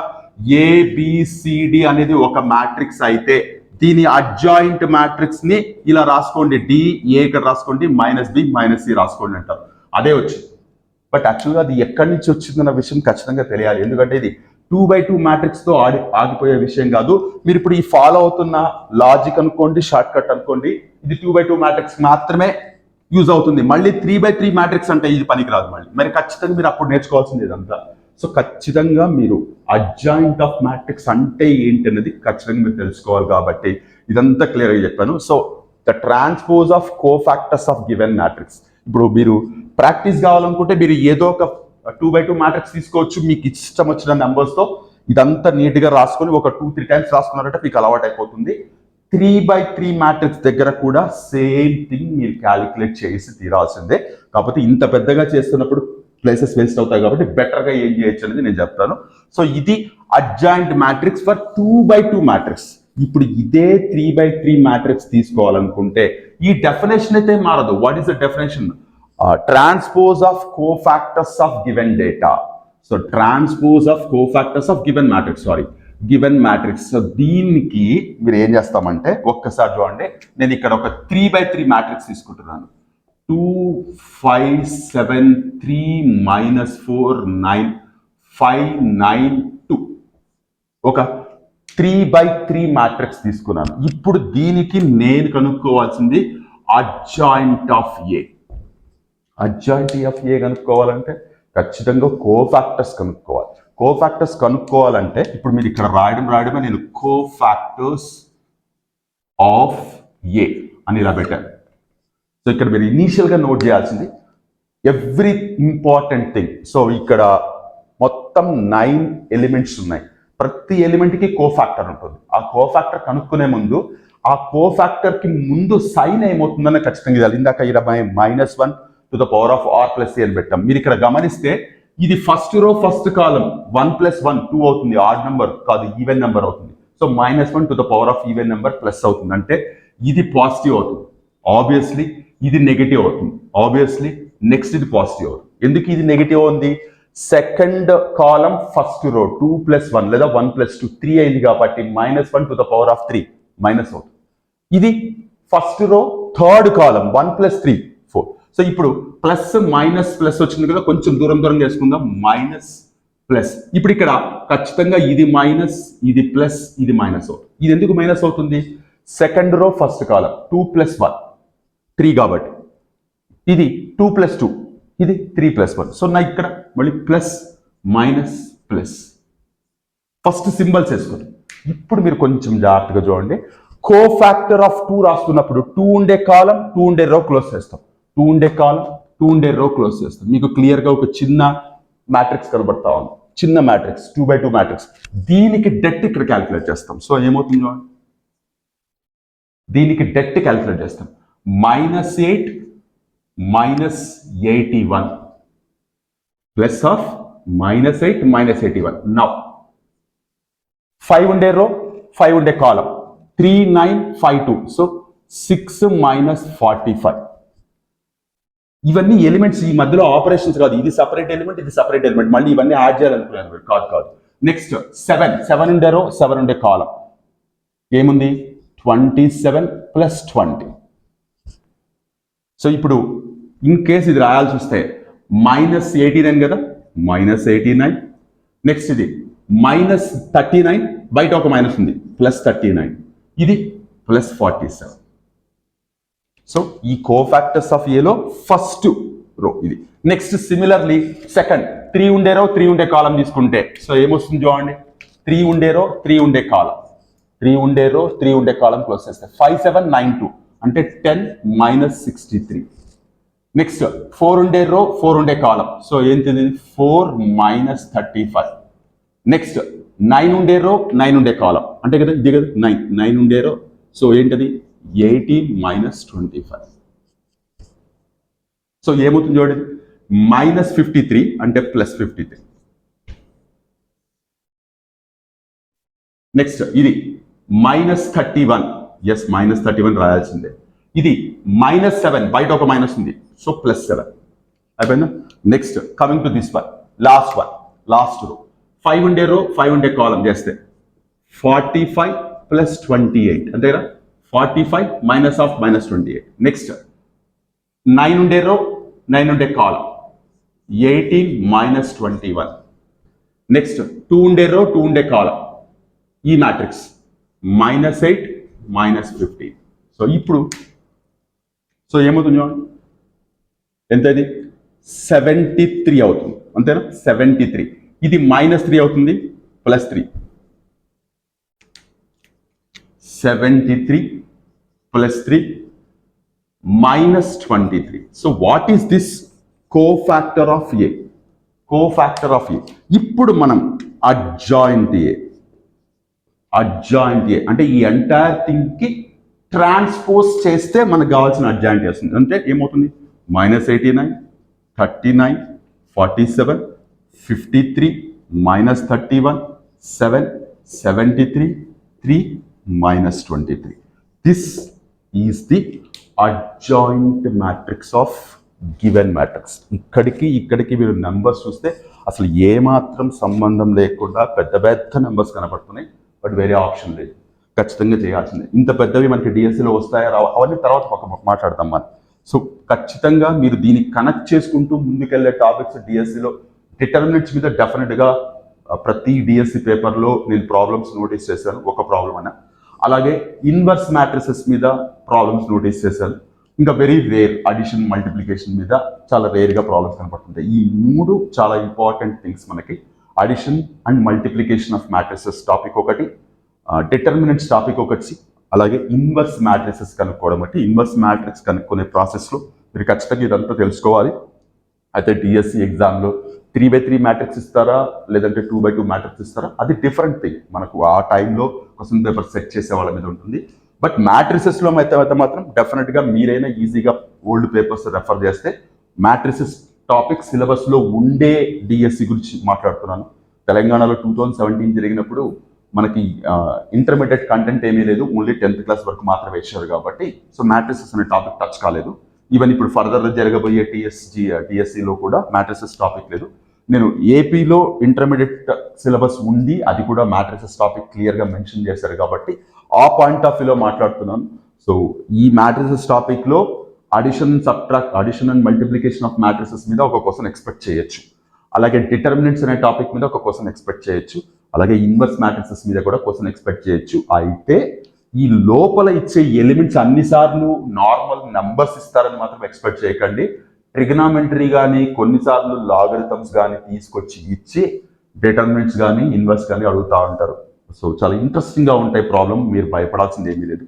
[SPEAKER 1] ABCD అనేది ఒక మ్యాట్రిక్స్ అయితే దీని అడ్జాయింట్ మ్యాట్రిక్స్ ని ఇలా రాసుకోండి. DA ఇక్కడ రాసుకోండి, -B -C రాసుకోండి అంటారు. అదే వచ్చింది. బట్ యాక్చువల్గా అది ఎక్కడి నుంచి వచ్చిందన్న విషయం ఖచ్చితంగా తెలియాలి. ఎందుకంటే ఇది 2/2 మ్యాట్రిక్స్ తో ఆగిపోయే విషయం కాదు. మీరు ఇప్పుడు ఈ ఫాలో అవుతున్న లాజిక్ అనుకోండి, షార్ట్ కట్ అనుకోండి, ఇది 2/2 మ్యాట్రిక్స్ మాత్రమే యూజ్ అవుతుంది. మళ్ళీ 3/3 మ్యాట్రిక్స్ అంటే ఇది పనికిరాదు. మరి ఖచ్చితంగా మీరు అప్పుడు నేర్చుకోవాల్సింది ఇదంతా. సో ఖచ్చితంగా మీరు అడ్జాయింట్ ఆఫ్ మ్యాట్రిక్స్ అంటే ఏంటి అనేది ఖచ్చితంగా మీరు తెలుసుకోవాలి. కాబట్టి ఇదంతా క్లియర్గా చెప్పాను. So the transpose of cofactors of given matrix. ఇప్పుడు మీరు ప్రాక్టీస్ కావాలనుకుంటే మీరు ఏదో ఒక 2/2 మ్యాట్రిక్స్ తీసుకోవచ్చు. మీకు ఇష్టం వచ్చిన నెంబర్స్ తో ఇదంతా నీట్ గా రాసుకొని ఒక 2-3 టైమ్స్ రాసుకున్నారంటే మీకు అలవాటు అయిపోతుంది. 3/3 మ్యాట్రిక్స్ దగ్గర కూడా సేమ్ థింగ్ మీరు క్యాలిక్యులేట్ చేసి తీరాల్సిందే. కాకపోతే ఇంత పెద్దగా చేస్తున్నప్పుడు ప్లేసెస్ వేస్ట్ అవుతాయి కాబట్టి బెటర్గా ఏం చేయొచ్చు అనేది నేను చెప్తాను. సో ఇది adjoint matrix for 2x2 matrix. ఇప్పుడు ఇదే 3x3 మ్యాట్రిక్స్ తీసుకోవాలనుకుంటే ఈ డెఫినేషన్ అయితే మారదు. What is the definition? Transpose of cofactors of given data. So transpose of cofactors of given matrix, given matrix. So దీనికి మీరు ఏం చేస్తామంటే ఒక్కసారి చూడండి, నేను ఇక్కడ ఒక 3x3 మ్యాట్రిక్స్ తీసుకుంటున్నాను. 2 5 7 3 -4 9 5 9 2 ఒక 3x3 మ్యాట్రిక్స్ తీసుకున్నాను. ఇప్పుడు దీనికి నేను కనుక్కోవాల్సింది adjoint of A. Adjoint of A కనుక్కోవాలంటే ఖచ్చితంగా కోఫాక్టర్స్ కనుక్కోవాలి. కోఫాక్టర్స్ కనుక్కోవాలంటే ఇప్పుడు మీరు ఇక్కడ రాయడమే నేను కోఫాక్టర్స్ ఆఫ్ ఏ అని ఇలా పెట్టాను. సో ఇక్కడ మీరు ఇనీషియల్గా నోట్ చేయాల్సింది ఎవ్రీ ఇంపార్టెంట్ థింగ్. సో ఇక్కడ మొత్తం 9 ఎలిమెంట్స్ ఉన్నాయి. ప్రతి ఎలిమెంట్కి కోఫాక్టర్ ఉంటుంది. ఆ కోఫాక్టర్ కనుక్కునే ముందు ఆ కోఫాక్టర్కి ముందు సైన్ ఏమవుతుందని ఖచ్చితంగా ఇది. ఇందాక ఇక్కడ -1 to the power of r plus a అని పెట్టాం. మీరు ఇక్కడ గమనిస్తే ఇది ఫస్ట్ రో ఫస్ట్ కాలం 1 + 1 2 అవుతుంది. ఆడ్ నెంబర్ కాదు, ఈవెన్ నెంబర్ అవుతుంది. So -1 to the power of even number plus అవుతుంది. అంటే ఇది పాజిటివ్ అవుతుంది ఆబ్వియస్లీ, ఇది నెగిటివ్ అవుతుంది ఆబ్వియస్లీ, నెక్స్ట్ ఇది పాజిటివ్ అవుతుంది. ఎందుకు ఇది నెగిటివ్ ఉంది? సెకండ్ కాలం ఫస్ట్ రో 2 + 1 లేదా 1 + 2 3 అయింది కాబట్టి -1 to the power of 3 minus అవుతుంది. ఇది ఫస్ట్ రో థర్డ్ కాలం 1 + 3 4. సో ఇప్పుడు ప్లస్ మైనస్ ప్లస్ వచ్చింది కదా, కొంచెం దూరం చేసుకుందాం. Minus plus. ఇప్పుడు ఇక్కడ ఖచ్చితంగా ఇది మైనస్, ఇది ప్లస్, ఇది మైనస్ అవుతుంది. ఇది ఎందుకు మైనస్ అవుతుంది? సెకండ్ రో ఫస్ట్ కాలం 2 + 1 3 కాబట్టి ఇది 2 + 2 ఇది 3 + 1. సో నా ఇక్కడ మళ్ళీ plus minus plus first symbols వేసుకోండి. ఇప్పుడు మీరు కొంచెం జాగ్రత్తగా చూడండి. కోఫాక్టర్ ఆఫ్ 2 రాస్తున్నప్పుడు 2 ఉండే కాలం 2 ఉండే రో క్లోజ్ చేస్తాం. 2 ఉండే కాలం 2 ఉండే రో క్లోజ్ చేస్తాం. మీకు క్లియర్గా ఒక చిన్న మ్యాట్రిక్స్ కనబడతా ఉంది. చిన్న మ్యాట్రిక్స్ 2x2 మ్యాట్రిక్స్. దీనికి డెట్ ఇక్కడ క్యాలిక్యులేట్ చేస్తాం. సో ఏమవుతుంది చూడండి, దీనికి డెట్ క్యాలిక్యులేట్ చేస్తాం. -8 -81 ప్లస్ ఆఫ్ -8 -81. నౌ 5 ఉండే రో 5 ఉండే కాలం 3 9 5 2. సో 6 - 45. ఇవన్నీ ఎలిమెంట్స్, ఈ మధ్యలో ఆపరేషన్స్ కాదు. ఇది సపరేట్ ఎలిమెంట్, ఇది సపరేట్ ఎలిమెంట్. మళ్ళీ ఇవన్నీ యాడ్ చేయాలనుకున్నాను కాదు. నెక్స్ట్ 7 ఉండే రో 7 ఉండే కాలం ఏముంది 27 + 20. సో ఇప్పుడు ఇన్ కేస్ ఇది రాయాల్సి వస్తే -89 కదా, -89. నెక్స్ట్ ఇది -39, బయట ఒక మైనస్ ఉంది +39, ఇది +47. సో ఈ కోఫాక్టర్స్ ఆఫ్ ఏలో ఫస్ట్ రో ఇది. నెక్స్ట్ సిమిలర్లీ సెకండ్ 3 ఉండే రో 3 ఉండే కాలం తీసుకుంటే సో ఏమొస్తుంది చూడండి, 3 ఉండే రో 3 ఉండే కాలం 3 ఉండే రో 3 ఉండే కాలం క్లోజ్ చేస్తే 5792 అంటే 10 - 63. నెక్స్ట్ 4 ఉండే రో 4 ఉండే కాలం సో ఏంటిది 4 - 35. నెక్స్ట్ 9 ఉండే రో 9 ఉండే కాలం అంటే కదా ఇది కదా 9 ఉండే రో సో ఏంటది 18 - 25. సో ఏమవుతుంది చూడండి -53 అంటే +53. నెక్స్ట్ ఇది -31, ఎస్ -31 రాయాల్సిందే. ఇది -7 బయట ఒక మైనస్ ఉంది సో +7 అయిపోయిందా. Next coming to this one, last రో 5 ఉండే రో 5 ఉండే కాలం చేస్తే 45 + 28 అంతే కదా, 45 -28. నెక్స్ట్ 9 ఉండే రో 9 ఉండే కాలం 18 - 21. నెక్స్ట్ 2 ఉండే రో 2 ఉండే కాలం ఈ మ్యాట్రిక్స్ -8 - 15. సో ఇప్పుడు సో ఏమవుతుంది చూడండి ఎంత ఇది 73 అవుతుంది అంతేనా 73. ఇది -3 అవుతుంది +3 73 + 3 -23. So what is this cofactor of A? Cofactor of A. ఇప్పుడు మనం అడ్జాయింట్ ఏ అంటే ఈ ఎంటైర్ థింగ్ కి ట్రాన్స్పోజ్ చేస్తే మనకు కావాల్సిన అడ్జాయింట్ వస్తుంది. అంటే ఏమవుతుంది -89 39 47, 53, minus 31, 7, 73, 3, minus 23. This is the adjoint matrix of given matrix. ఇక్కడికి మీరు నెంబర్స్ చూస్తే అసలు ఏమాత్రం సంబంధం లేకుండా పెద్ద పెద్ద నెంబర్స్ కనపడుతున్నాయి, బట్ వేరే ఆప్షన్ లేదు, ఖచ్చితంగా చేయాల్సిందే. ఇంత పెద్దవి మనకి డిఎస్సిలో వస్తాయా రావు అవన్నీ తర్వాత మాట్లాడతాం మనం. సో ఖచ్చితంగా మీరు దీన్ని కనెక్ట్ చేసుకుంటూ ముందుకెళ్లే టాపిక్స్ డిఎస్సిలో డిటర్మినెంట్స్ మీద డెఫినెట్గా ప్రతి డిఎస్సి పేపర్లో నేను ప్రాబ్లమ్స్ నోటీస్ చేశాను, ఒక ప్రాబ్లం అన్న. అలాగే ఇన్వర్స్ మ్యాట్రిసెస్ మీద ప్రాబ్లమ్స్ నోటీస్ చేశాను. ఇంకా వెరీ రేర్ అడిషన్ మల్టిప్లికేషన్ మీద చాలా రేర్గా ప్రాబ్లమ్స్ కనపడుతుంటాయి. ఈ మూడు చాలా ఇంపార్టెంట్ థింగ్స్ మనకి. Addition and multiplication of matrices topic ఒకటి, డిటర్మినెంట్స్ టాపిక్ ఒకటి, అలాగే ఇన్వర్స్ మ్యాట్రిసెస్ కనుక్కోవడం. అంటే ఇన్వర్స్ మ్యాట్రిక్స్ కనుక్కునే ప్రాసెస్లో మీరు ఖచ్చితంగా ఇదంతా తెలుసుకోవాలి. అయితే డిఎస్సి ఎగ్జామ్లో 3x3 మ్యాట్రిక్స్ ఇస్తారా లేదంటే 2x2 మ్యాట్రిక్స్ ఇస్తారా, అది డిఫరెంట్ థింగ్. మనకు ఆ టైంలో క్వశ్చన్ పేపర్ సెట్ చేసే వాళ్ళ మీద ఉంటుంది. బట్ మ్యాట్రిసెస్లో అయితే మాత్రం డెఫినెట్గా మీరైనా ఈజీగా ఓల్డ్ పేపర్స్ రెఫర్ చేస్తే మ్యాట్రిసెస్ టాపిక్ సిలబస్లో ఉండే డిఎస్సి గురించి మాట్లాడుతున్నాను. తెలంగాణలో 2017 జరిగినప్పుడు మనకి ఇంటర్మీడియట్ కంటెంట్ ఏమీ లేదు, ఓన్లీ 10th క్లాస్ వరకు మాత్రమే ఇచ్చారు కాబట్టి సో మ్యాట్రిసెస్ అనే టాపిక్ టచ్ కాలేదు. ఈవెన్ ఇప్పుడు ఫర్దర్ జరగబోయే డిఎస్సిలో కూడా మ్యాట్రిసెస్ టాపిక్ లేదు. నేను ఏపీలో ఇంటర్మీడియట్ సిలబస్ ఉంది, అది కూడా మ్యాట్రిసెస్ టాపిక్ క్లియర్గా మెన్షన్ చేశారు కాబట్టి ఆ పాయింట్ ఆఫ్ వ్యూలో మాట్లాడుతున్నాను. సో ఈ మ్యాట్రిసెస్ టాపిక్లో addition and multiplication of matrices మీద ఒక క్వశ్చన్ ఎక్స్పెక్ట్ చేయొచ్చు. అలాగే డిటర్మినెంట్స్ అనే టాపిక్ మీద ఒక క్వశ్చన్ ఎక్స్పెక్ట్ చేయొచ్చు. అలాగే ఇన్వర్స్ మ్యాట్రిసెస్ మీద కూడా క్వశ్చన్ ఎక్స్పెక్ట్ చేయొచ్చు. అయితే ఈ లోపల ఇచ్చే ఎలిమెంట్స్ అన్నిసార్లు నార్మల్ నంబర్స్ ఇస్తారని మాత్రం ఎక్స్పెక్ట్ చేయకండి. ట్రిగనామెంటరీ కానీ కొన్నిసార్లు లాగరిథమ్స్ కానీ తీసుకొచ్చి ఇచ్చి డిటర్మినెంట్స్ కానీ ఇన్వర్స్ కానీ అడుగుతూ ఉంటారు. సో చాలా ఇంట్రెస్టింగ్గా ఉంటాయి ప్రాబ్లం, మీరు భయపడాల్సింది ఏమీ లేదు.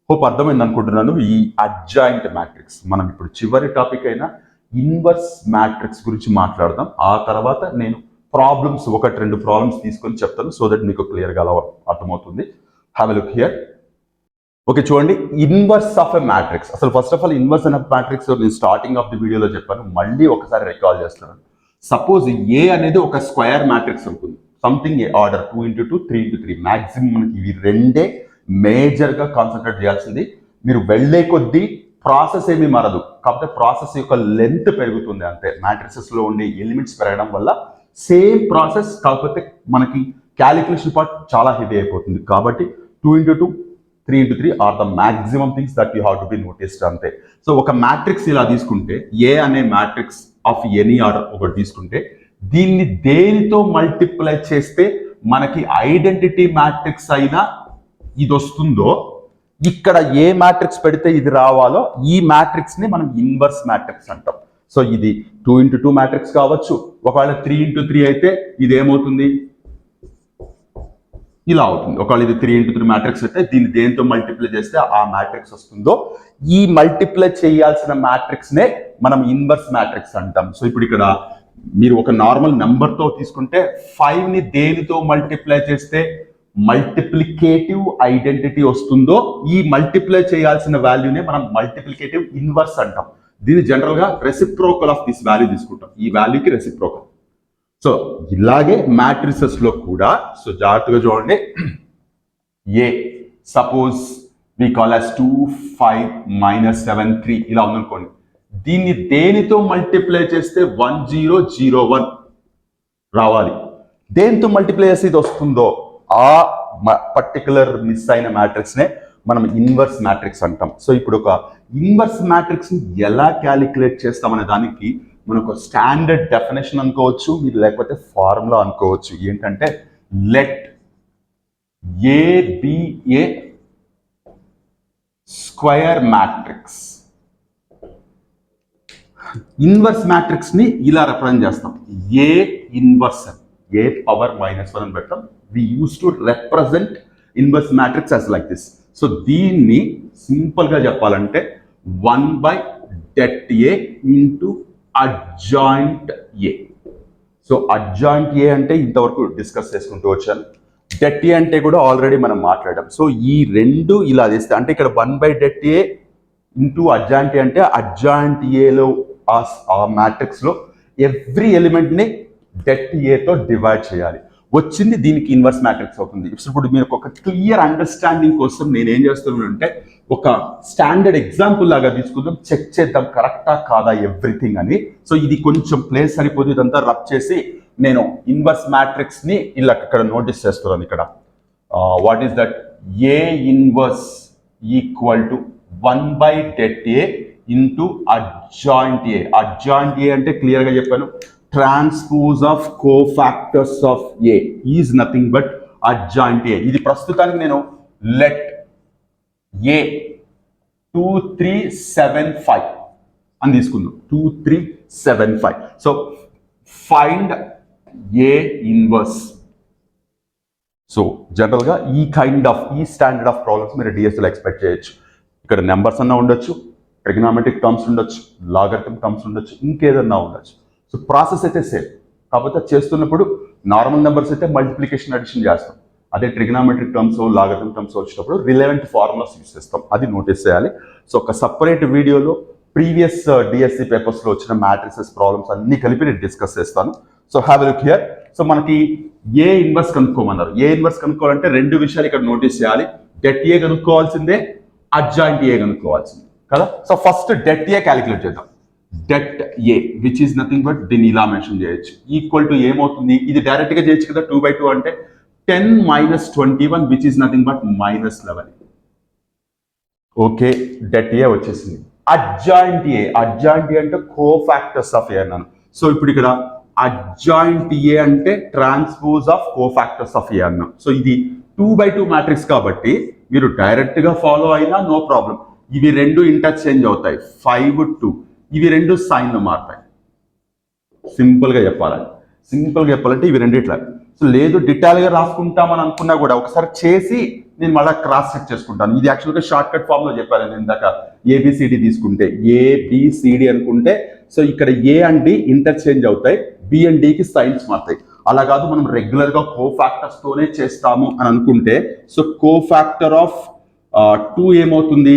[SPEAKER 1] హోప్ అర్థమైంది అనుకుంటున్నాను. ఈ అడ్జాయింట్ మ్యాట్రిక్స్ మనం ఇప్పుడు చివరి టాపిక్ అయినా ఇన్వర్స్ మ్యాట్రిక్స్ గురించి మాట్లాడదాం. ఆ తర్వాత నేను ప్రాబ్లమ్స్ 1-2 ప్రాబ్లమ్స్ తీసుకొని చెప్తాను, సో దట్ మీకు క్లియర్గా అలా అర్థమవుతుంది. Have a look here. Okay, చూడండి, ఇన్వర్స్ ఆఫ్ ఎ మ్యాట్రిక్స్. అసలు ఫస్ట్ ఆఫ్ ఆల్ ఇన్వర్స్ అనే మ్యాట్రిక్స్ నేను స్టార్టింగ్ ఆఫ్ ది వీడియోలో చెప్పాను, మళ్ళీ ఒకసారి రికాల్ చేస్తున్నాను. సపోజ్ ఏ అనేది ఒక స్క్వేర్ మ్యాట్రిక్స్ ఉంటుంది, సంథింగ్ ఏ ఆర్డర్ 2x2 3x3. మ్యాక్సిమం మనకి ఇవి రెండే మేజర్గా కాన్సన్ట్రేట్ చేయాల్సింది. మీరు వెళ్ళే కొద్దీ ప్రాసెస్ ఏమీ మారదు, కాకపోతే ప్రాసెస్ యొక్క లెంత్ పెరుగుతుంది అంతే. మ్యాట్రిసెస్లో ఉండే ఎలిమెంట్స్ పెరగడం వల్ల సేమ్ ప్రాసెస్, కాకపోతే మనకి క్యాలిక్యులేషన్ పార్ట్ చాలా హెవీ అయిపోతుంది. కాబట్టి 2x2 3x3 are the maximum things that you have to be noticed అంతే. సో ఒక మ్యాట్రిక్స్ ఇలా తీసుకుంటే, ఏ అనే మ్యాట్రిక్స్ ఆఫ్ ఎనీ ఆర్డర్ ఒకటి తీసుకుంటే, దీన్ని దేనితో మల్టిప్లై చేస్తే మనకి ఐడెంటిటీ మ్యాట్రిక్స్ అయినా ఇది వస్తుందో, ఇక్కడ ఏ మ్యాట్రిక్స్ పెడితే ఇది రావాలో ఈ మ్యాట్రిక్స్ ని మనం ఇన్వర్స్ మ్యాట్రిక్స్ అంటాం. సో ఇది 2x2 మ్యాట్రిక్స్ కావచ్చు, ఒకవేళ 3x3 అయితే ఇది ఏమవుతుంది, ఇలా అవుతుంది. ఒకవేళ ఇది 3x3 మ్యాట్రిక్స్ అయితే దీన్ని దేంతో మల్టిప్లై చేస్తే ఆ మ్యాట్రిక్స్ వస్తుందో, ఈ మల్టిప్లై చేయాల్సిన మ్యాట్రిక్స్ నే మనం ఇన్వర్స్ మ్యాట్రిక్స్ అంటాం. సో ఇప్పుడు ఇక్కడ మీరు ఒక నార్మల్ నెంబర్తో తీసుకుంటే 5ని దేనితో మల్టిప్లై చేస్తే మల్టిప్లికేటివ్ ఐడెంటిటీ వస్తుందో, ఈ మల్టిప్లై చేయాల్సిన వాల్యూనే మనం మల్టిప్లికేటివ్ ఇన్వర్స్ అంటాం. దీన్ని జనరల్ గా రెసిప్రోకల్ ఆఫ్ దిస్ వాల్యూ తీసుకుంటాం, ఈ వాల్యూకి రెసిప్రోకల్. సో ఇలాగే మ్యాట్రిసెస్ లో కూడా, సో జాగ్రత్తగా చూడండి, ఏ సపోజ్ వి కాల్ as 2 5 - 7 3 ఇలా ఉందనుకోండి. దీన్ని దేనితో మల్టిప్లై చేస్తే 1 0 0 1 రావాలి. దేనితో మల్టిప్లై చేస్తే ఇది వస్తుందో ఆ పర్టికులర్ మిస్ అయిన మ్యాట్రిక్స్ నే మనం ఇన్వర్స్ మ్యాట్రిక్స్ అంటాం. సో ఇప్పుడు ఒక ఇన్వర్స్ మ్యాట్రిక్స్ ని ఎలా క్యాలిక్యులేట్ చేస్తామనే దానికి మనం ఒక స్టాండర్డ్ డెఫినేషన్ అనుకోవచ్చు, మీరు లేకపోతే ఫార్ములా అనుకోవచ్చు. ఏంటంటే let A be a square matrix. Inverse matrix ని ఇలా రిప్రజెంట్ చేస్తాం, ఏ ఇన్వర్స్, ఏ పవర్ -1 అని పెడతాం. we used to represent inverse matrix as like this. So దీన్ని సింపుల్ గా చెప్పాలంటే 1/det A into adjoint A. So adjoint ఏ అంటే ఇంతవరకు డిస్కస్ చేసుకుంటూ వచ్చాను. det A అంటే కూడా ఆల్రెడీ మనం మాట్లాడాం. సో ఈ రెండు ఇలా చేస్తే అంటే ఇక్కడ 1/det A into adjoint A అంటే అడ్జాయింట్ ఏలో ఆ మ్యాట్రిక్స్ లో ఎవ్రీ ఎలిమెంట్ని det ఏతో డివైడ్ చేయాలి. వచ్చింది దీనికి ఇన్వర్స్ మ్యాట్రిక్స్ అవుతుంది. ఇప్పుడు మీరు ఒక క్లియర్ అండర్స్టాండింగ్ కోసం నేను ఏం చేస్తున్నానంటే ఒక స్టాండర్డ్ ఎగ్జాంపుల్ లాగా తీసుకుందాం, చెక్ చేద్దాం కరెక్టా కాదా ఎవ్రీథింగ్ అని. సో ఇది కొంచెం ప్లేస్ సరిపోతుంది, ఇదంతా రబ్ చేసి నేను ఇన్వర్స్ మ్యాట్రిక్స్ ని ఇలా ఇక్కడ నోటీస్ చేస్తున్నాను. ఇక్కడ what is that? A inverse equal to 1/det A into adjoint A. Adjoint ఏ అంటే క్లియర్ గా చెప్పాను, transpose of cofactors of A is nothing but adjoint ఏ. ఇది ప్రస్తుతానికి నేను లెట్ ఏ 2375 అని తీసుకుందాం. 2375. So find a inverse. So జనరల్గా ఈ స్టాండర్డ్ ఆఫ్ ప్రాబ్లమ్స్ మీరు డిఎస్లో ఎక్స్పెక్ట్ చేయొచ్చు. ఇక్కడ నెంబర్స్ అన్నా ఉండొచ్చు, ట్రిగ్నామెట్రిక్ టర్మ్స్ ఉండొచ్చు, లాగరిథమ్ టర్మ్స్ ఉండొచ్చు, ఇంకేదన్నా ఉండొచ్చు. సో ప్రాసెస్ అయితే సేమ్, కాకపోతే చేస్తున్నప్పుడు నార్మల్ నెంబర్స్ అయితే మల్టిప్లికేషన్ అడిషన్ చేస్తాం. అదే ట్రిగ్నామెట్రిక్ టర్మ్స్ లాగరిథమ్ టర్మ్స్ వచ్చినప్పుడు రిలవెంట్ ఫార్ములాస్ యూస్ చేస్తాం, అది నోటీస్ చేయాలి. సో ఒక సపరేట్ వీడియోలో ప్రీవియస్ డిఎస్సి పేపర్స్లో వచ్చిన మ్యాట్రిసెస్ ప్రాబ్లమ్స్ అన్ని కలిపి నేను డిస్కస్ చేస్తాను. So have a look here. So మనకి ఏ ఇన్వర్స్ కనుక్కోమన్నారు. ఏ ఇన్వర్స్ కనుక్కోవాలంటే రెండు విషయాలు ఇక్కడ నోటీస్ చేయాలి. det ఏ కనుక్కోవాల్సిందే, అడ్జాయింట్ ఏ కనుక్కోవాల్సిందే కదా. సో ఫస్ట్ det ఏ క్యాలిక్యులేట్ చేద్దాం. det a which is nothing but దీన్ని ఇలా మెన్షన్ చేయొచ్చు. ఈక్వల్ టు ఏమవుతుంది, ఇది డైరెక్ట్ గా చేయొచ్చు కదా. 2/2 అంటే 10 - 21 which is nothing but -11. Okay, det ఏ వచ్చేసింది. అడ్జాయింట్ ఏ అంటే కోఫాక్టర్స్ ఆఫ్ ఏ అన్నాను. సో ఇప్పుడు ఇక్కడ అడ్జాయింట్ ఏ అంటే ట్రాన్స్పోజ్ ఆఫ్ కోఫాక్టర్స్ ఆఫ్ ఏ అన్నాం. సో ఇది 2/2 మ్యాట్రిక్స్ కాబట్టి మీరు డైరెక్ట్ గా ఫాలో అయినా నో ప్రాబ్లం. ఇవి రెండు ఇంటర్చేంజ్ అవుతాయి, 5, 2. ఇవి రెండు సైన్లు మారుతాయి. సింపుల్ గా చెప్పాలంటే ఇవి రెండు ఇట్లా. సో లేదు డిటాల్ గా రాసుకుంటామని అనుకున్నా కూడా ఒకసారి చేసి నేను మళ్ళీ క్రాస్ చెక్ చేసుకుంటాను. ఇది యాక్చువల్గా షార్ట్ కట్ ఫామ్ లో చెప్పాను నేను ఇందాక. ఏబిసిడి తీసుకుంటే ఏబిసిడి అనుకుంటే సో ఇక్కడ ఏ అండ్ డి ఇంటర్చేంజ్ అవుతాయి, బి అండ్ డికి సైన్స్ మారుతాయి. అలా కాదు మనం రెగ్యులర్ గా కోఫాక్టర్స్ తోనే చేస్తాము అని అనుకుంటే సో కోఫాక్టర్ ఆఫ్ 2 ఏమవుతుంది,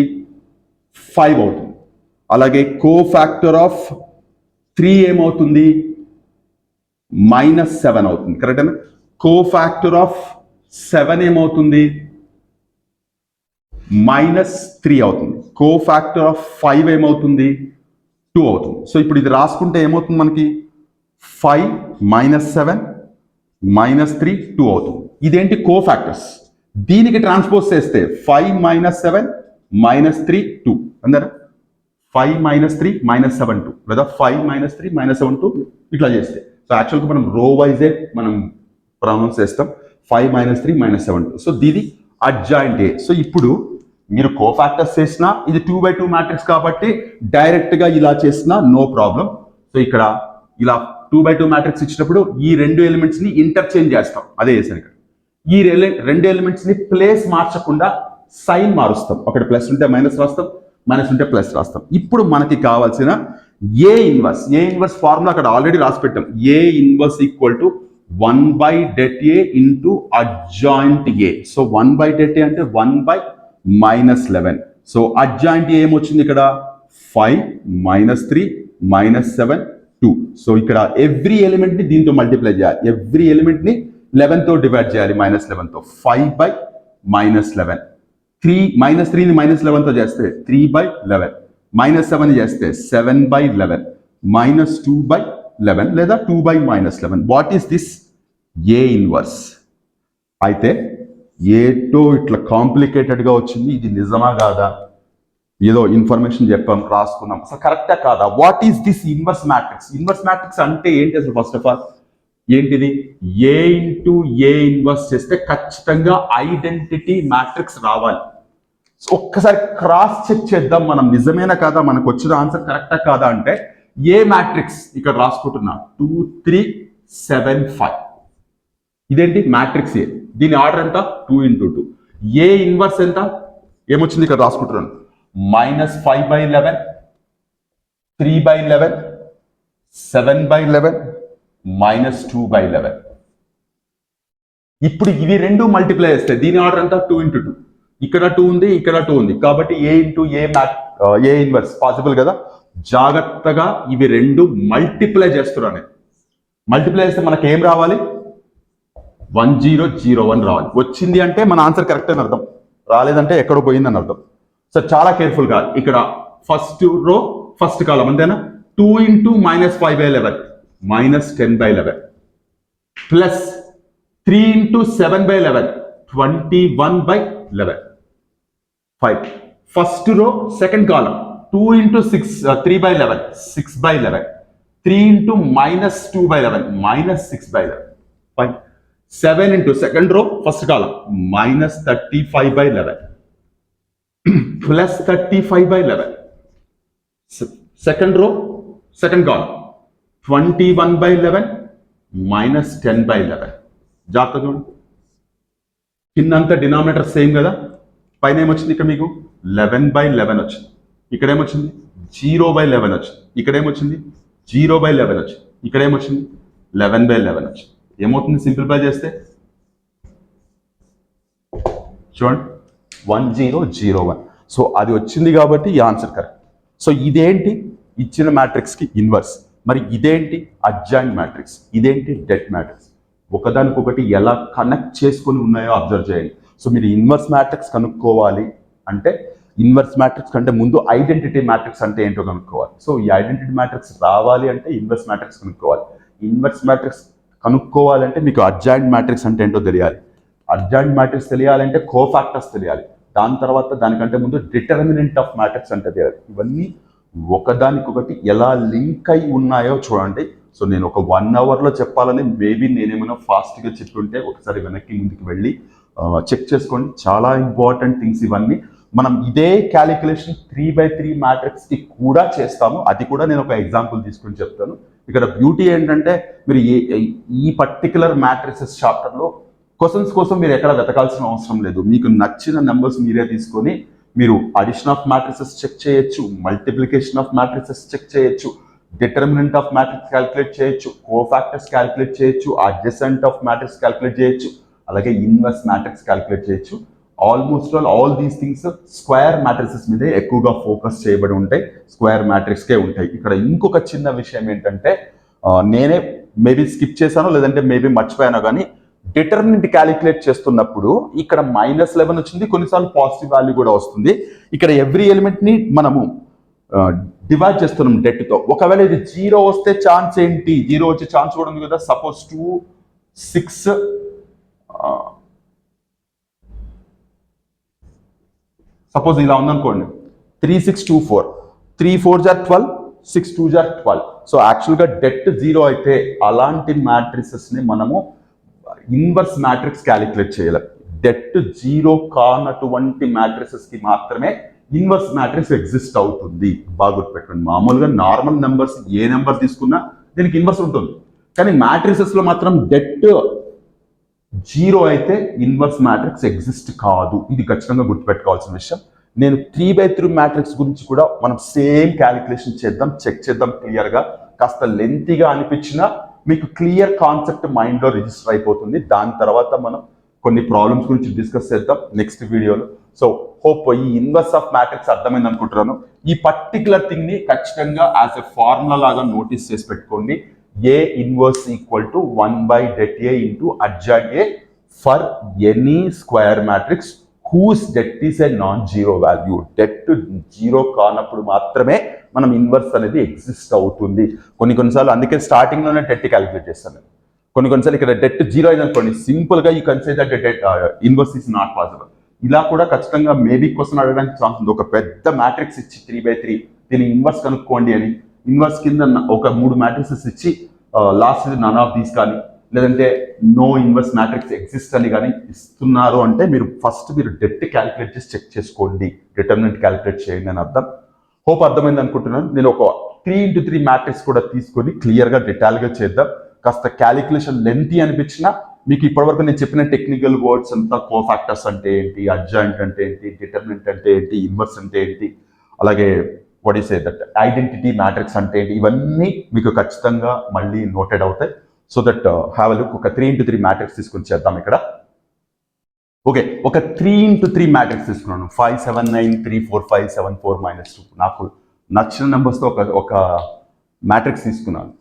[SPEAKER 1] 5 అవుతుంది. అలాగే కోఫాక్టర్ ఆఫ్ 3 ఏమవుతుంది, -7 అవుతుంది. కరెక్టేనా? కోఫాక్టర్ ఆఫ్ 7 ఏమవుతుంది, -3 అవుతుంది. కోఫాక్టర్ ఆఫ్ 5 ఏమవుతుంది, 2 అవుతుంది. సో ఇప్పుడు ఇది రాసుకుంటే ఏమవుతుంది మనకి, 5 - 7 -3 2 అవుతుంది. ఇదేంటి కోఫాక్టర్స్. దీనికి ట్రాన్స్పోజ్ చేస్తే 5 - 7 -3 2 అందరా. 5 - 3 -7 2 లేదా 5 - 3 -7 2 ఇట్లా చేస్తే. సో యాక్చువల్గా మనం రో వైజే మనం ప్రొనౌన్స్ చేస్తాం. 5 - 3 -7 2. సో దీది అడ్జాయింట్ ఏ. సో ఇప్పుడు మీరు కోఫాక్టర్స్ చేసినా ఇది 2/2 మ్యాట్రిక్స్ కాబట్టి డైరెక్ట్ గా ఇలా చేసినా నో ప్రాబ్లం. సో ఇక్కడ ఇలా 2/2 మ్యాట్రిక్స్ ఇచ్చినప్పుడు ఈ రెండు ఎలిమెంట్స్ ని ఇంటర్చేంజ్ చేస్తాం. అదే చేశాను ఇక్కడ. ఈ రెండు ఎలిమెంట్స్ ని ప్లేస్ మార్చకుండా సైన్ మారుస్తాం. ఒకటి ప్లస్ ఉంటే మైనస్ రాస్తాం, మైనస్ ఉంటే ప్లస్ రాస్తాం. ఇప్పుడు మనకి కావాల్సిన ఏ ఇన్వర్స్ ఫార్ములా అక్కడ ఆల్రెడీ రాసి పెట్టాం. ఏ inverse equal to 1/det A into adjoint A. So 1/det A అంటే 1/-11. సో అడ్జాయింట్ ఏమొచ్చింది ఇక్కడ, 5 - 3 -7 2. సో ఇక్కడ ఎవ్రీ ఎలిమెంట్ ని దీంతో మల్టిప్లై చేయాలి. ఎవ్రీ ఎలిమెంట్ ని 11 తో డివైడ్ చేయాలి, -11 తో. 5/-11. 3 ని -11 తో చేస్తే 3/11. -7 చేస్తే 7/11. -2/11 లేదా 2/-11. What is this? A inverse. అయితే ఏటో ఇట్లా కాంప్లికేటెడ్గా వచ్చింది. ఇది నిజమా కాదా? ఏదో ఇన్ఫర్మేషన్ చెప్పాం, రాసుకున్నాం, అసలు కరెక్టా కాదా? What is this inverse matrix? Inverse matrix అంటే ఏంటి అసలు? ఫస్ట్ ఆఫ్ ఆల్ ఏంటిది? ఏ ఇంటూ ఏ ఇన్వర్స్ చేస్తే ఖచ్చితంగా ఐడెంటిటీ మ్యాట్రిక్స్ రావాలి. ఒక్కసారి క్రాస్ చెక్ చేద్దాం మనం, నిజమేనా కాదా, మనకు వచ్చిన ఆన్సర్ కరెక్టా కాదా అంటే ఏ మ్యాట్రిక్స్ ఇక్కడ రాసుకుంటున్నా 2 3 7 5. ఇదేంటి? మ్యాట్రిక్స్ ఏ. దీని ఆర్డర్ ఎంత? 2 × 2. ఏ ఇన్వర్స్ ఎంత ఏమొచ్చింది ఇక్కడ రాసుకుంటున్నాను, -5/11, 3/11, 7/11, -2/11. ఇప్పుడు ఇవి రెండు మల్టిప్లై చేస్తే దీని ఆర్డర్ ఎంత? 2 × 2. ఇక్కడ 2 ఉంది, ఇక్కడ 2 ఉంది, కాబట్టి ఏ ఇంటూ ఏ ఇన్వర్స్ పాసిబుల్ కదా. జాగ్రత్తగా ఇవి రెండు మల్టిప్లై చేస్తున్నాను. మల్టిప్లై చేస్తే మనకి ఏం రావాలి? 1001 రావాలి. వచ్చింది అంటే మన ఆన్సర్ కరెక్ట్ అని అర్థం, రాలేదంటే ఎక్కడో పోయిందని అర్థం. సో చాలా కేర్ఫుల్గా ఇక్కడ ఫస్ట్ రో ఫస్ట్ కాలం అంతేనా? 2 into -5/11 -10/11 plus 3 into 7/11 21/11 5. First row second column 2 into 3/11 6/11 3 into -2/11 -6/11 5. 7 into second row first column -35/11 plus 35/11 second row second column 21/11 -10/11. జాగ్రత్తగా చూడండి, కిందంతా డినామినేటర్ సేమ్ కదా, పైన ఏమొచ్చింది ఇక్కడ మీకు 11/11 వచ్చింది, ఇక్కడ ఏమొచ్చింది 0/11 వచ్చింది, ఇక్కడ ఏమొచ్చింది 0/11 వచ్చింది, ఇక్కడ ఏమొచ్చింది 11/11 వచ్చింది. ఏమవుతుంది సింప్లిఫై చేస్తే? చూడండి 1001. సో అది వచ్చింది కాబట్టి ఈ ఆన్సర్ కరెక్ట్. సో ఇదేంటి? ఇచ్చిన మ్యాట్రిక్స్కి ఇన్వర్స్. మరి ఇదేంటి? Adjoint matrix. ఇదేంటి? Det matrix. ఒకదానికొకటి ఎలా కనెక్ట్ చేసుకొని ఉన్నాయో అబ్జర్వ్ చేయండి. సో మీరు ఇన్వర్స్ మ్యాట్రిక్స్ కనుక్కోవాలి అంటే ఇన్వర్స్ మ్యాట్రిక్స్ కంటే ముందు ఐడెంటిటీ మ్యాట్రిక్స్ అంటే ఏంటో కనుక్కోవాలి. సో ఈ ఐడెంటిటీ మ్యాట్రిక్స్ రావాలి అంటే ఇన్వర్స్ మ్యాట్రిక్స్ కనుక్కోవాలి. ఇన్వర్స్ మ్యాట్రిక్స్ కనుక్కోవాలంటే మీకు అడ్జాయింట్ మ్యాట్రిక్స్ అంటే ఏంటో తెలియాలి. అడ్జాయింట్ మ్యాట్రిక్స్ తెలియాలంటే కోఫాక్టర్స్ తెలియాలి. దాని తర్వాత దానికంటే ముందు డిటర్మినెంట్ ఆఫ్ మ్యాట్రిక్స్ అంటే తెలియాలి. ఇవన్నీ ఒకదానికొకటి ఎలా లింక్ అయి ఉన్నాయో చూడండి. సో నేను ఒక 1 అవర్లో చెప్పాలని మేబీ నేనేమైనా ఫాస్ట్గా చెప్తుంటే ఒకసారి వెనక్కి ముందుకు వెళ్ళి చెక్ చేసుకోండి. చాలా ఇంపార్టెంట్ థింగ్స్ ఇవన్నీ. మనం ఇదే క్యాలిక్యులేషన్ 3/3 మ్యాట్రిక్స్కి కూడా చేస్తాము. అది కూడా నేను ఒక ఎగ్జాంపుల్ తీసుకొని చెప్తాను. ఇక్కడ బ్యూటీ ఏంటంటే మీరు ఈ పర్టికులర్ మ్యాట్రిసెస్ చాప్టర్లో క్వశ్చన్స్ కోసం మీరు ఎక్కడ వెతకాల్సిన అవసరం లేదు. మీకు నచ్చిన నెంబర్స్ మీరే తీసుకొని మీరు అడిషన్ ఆఫ్ మ్యాట్రిసెస్ చెక్ చేయొచ్చు, మల్టిప్లికేషన్ ఆఫ్ మ్యాట్రిసెస్ చెక్ చేయొచ్చు, డిటర్మినెంట్ ఆఫ్ మ్యాట్రిక్స్ క్యాలిక్యులేట్ చేయొచ్చు, కోఫాక్టర్స్ క్యాలిక్యులేట్ చేయొచ్చు, అడ్జసెంట్ ఆఫ్ మ్యాట్రిక్స్ క్యాలిక్యులేట్ చేయొచ్చు, అలాగే ఇన్వర్స్ మ్యాట్రిక్స్ క్యాలిక్యులేట్ చేయొచ్చు. Almost all these things square matrices మీదే ఎక్కువగా ఫోకస్ చేయబడి ఉంటాయి, స్క్వేర్ మ్యాట్రిక్స్కే ఉంటాయి. ఇక్కడ ఇంకొక చిన్న విషయం ఏంటంటే నేనే మేబీ స్కిప్ చేశాను లేదంటే మేబీ మర్చిపోయాను, కానీ డిటర్మినెంట్ క్యాలిక్యులేట్ చేస్తున్నప్పుడు ఇక్కడ -11 వచ్చింది, కొన్నిసార్లు పాజిటివ్ వాల్యూ కూడా వస్తుంది. ఇక్కడ ఎవ్రీ ఎలిమెంట్ని మనము డివైడ్ చేస్తున్నాం డెట్తో. ఒకవేళ ఇది 0 వస్తే ఛాన్స్ ఏంటి? 0 వచ్చే ఛాన్స్ కూడా ఉంది కదా. సపోజ్ 2 6 సపోజ్ ఇలా ఉందనుకోండి 3 6 2 4 3 4 = 12 6 2 = 12. సో యాక్చువల్గా డెట్ 0 అయితే అలాంటి మ్యాట్రిసెస్ని మనము ఇన్వర్స్ మ్యాట్రిక్స్ క్యాలిక్యులేట్ చేయలేం. డెట్ 0 కానటువంటి మ్యాట్రిసెస్కి మాత్రమే ఇన్వర్స్ మ్యాట్రిక్స్ ఎగ్జిస్ట్ అవుతుంది. బాగా గుర్తుపెట్టుకోండి. మామూలుగా నార్మల్ నెంబర్స్ ఏ నెంబర్ తీసుకున్నా దీనికి ఇన్వర్స్ ఉంటుంది, కానీ మ్యాట్రిసెస్లో మాత్రం డెట్ 0 అయితే ఇన్వర్స్ మ్యాట్రిక్స్ ఎగ్జిస్ట్ కాదు. ఇది ఖచ్చితంగా గుర్తుపెట్టుకోవాల్సిన విషయం. నేను 3/3 మ్యాట్రిక్స్ గురించి కూడా మనం సేమ్ క్యాలిక్యులేషన్ చేద్దాం, చెక్ చేద్దాం క్లియర్గా. కాస్త లెంతీగా అనిపించినా మీకు క్లియర్ కాన్సెప్ట్ మైండ్లో రిజిస్టర్ అయిపోతుంది. దాని తర్వాత మనం కొన్ని ప్రాబ్లమ్స్ గురించి డిస్కస్ చేద్దాం నెక్స్ట్ వీడియోలో. సో హోప్ ఈ ఇన్వర్స్ ఆఫ్ మ్యాట్రిక్స్ అర్థమైంది అనుకుంటున్నాను. ఈ పర్టికులర్ థింగ్ని ఖచ్చితంగా యాజ్ ఎ ఫార్ములా లాగా నోటీస్ చేసి పెట్టుకోండి. A inverse equal to 1/det A into adjoint A for any square matrix whose det is a non-zero value. Det 0 కానప్పుడు మాత్రమే మనం ఇన్వర్స్ అనేది ఎగ్జిస్ట్ అవుతుంది. కొన్నిసార్లు అందుకే స్టార్టింగ్లోనే డెట్ క్యాలిక్యులేట్ చేస్తాను. కొన్నిసార్లు ఇక్కడ డెట్ 0 అయింది అనుకోండి, సింపుల్గా you can say that debt inverse is not possible. ఇలా కూడా ఖచ్చితంగా మేబీ క్వశ్చన్ అడగడానికి ఛాన్స్ ఉంది. ఒక పెద్ద మ్యాట్రిక్స్ ఇచ్చి 3/3 దీని ఇన్వర్స్ కనుక్కోండి అని, ఇన్వర్స్ కింద ఒక 3 మ్యాట్రిక్సెస్ ఇచ్చి లాస్ట్ నన్ ఆఫ్ దీస్ కానీ లేదంటే నో ఇన్వర్స్ మ్యాట్రిక్స్ ఎగ్జిస్ట్ అని కానీ ఇస్తున్నారు అంటే మీరు ఫస్ట్ డెట్ క్యాలిక్యులేట్ చేసి చెక్ చేసుకోండి, డిటర్మినెంట్ క్యాలిక్యులేట్ చేయండి అని అర్థం. హోప్ అర్థమైంది అనుకుంటున్నాను. నేను ఒక 3x3 మ్యాట్రిక్స్ కూడా తీసుకొని క్లియర్గా డీటెయిల్గా చేద్దాం. కాస్త క్యాలిక్యులేషన్ లెంతీ అనిపించినా మీకు ఇప్పటివరకు నేను చెప్పిన టెక్నికల్ వర్డ్స్ అంతా కోఫాక్టర్స్ అంటే ఏంటి, అడ్జాయింట్ అంటే ఏంటి, డిటర్మినెంట్ అంటే ఏంటి, ఇన్వర్స్ అంటే ఏంటి, అలాగే what is that identity matrix అంటే ఏంటి, ఇవన్నీ మీకు ఖచ్చితంగా మళ్ళీ నోటెడ్ అవుతాయి. So that have look. ఒక 3x3 మ్యాట్రిక్స్ తీసుకొని చేద్దాం ఇక్కడ. ఓకే, ఒక 3x3 మ్యాట్రిక్స్ తీసుకున్నాను. 5 7 9 3 4 5 7 4 -2. నాకు నచ్చిన నెంబర్స్తో ఒక మ్యాట్రిక్స్ తీసుకున్నాను.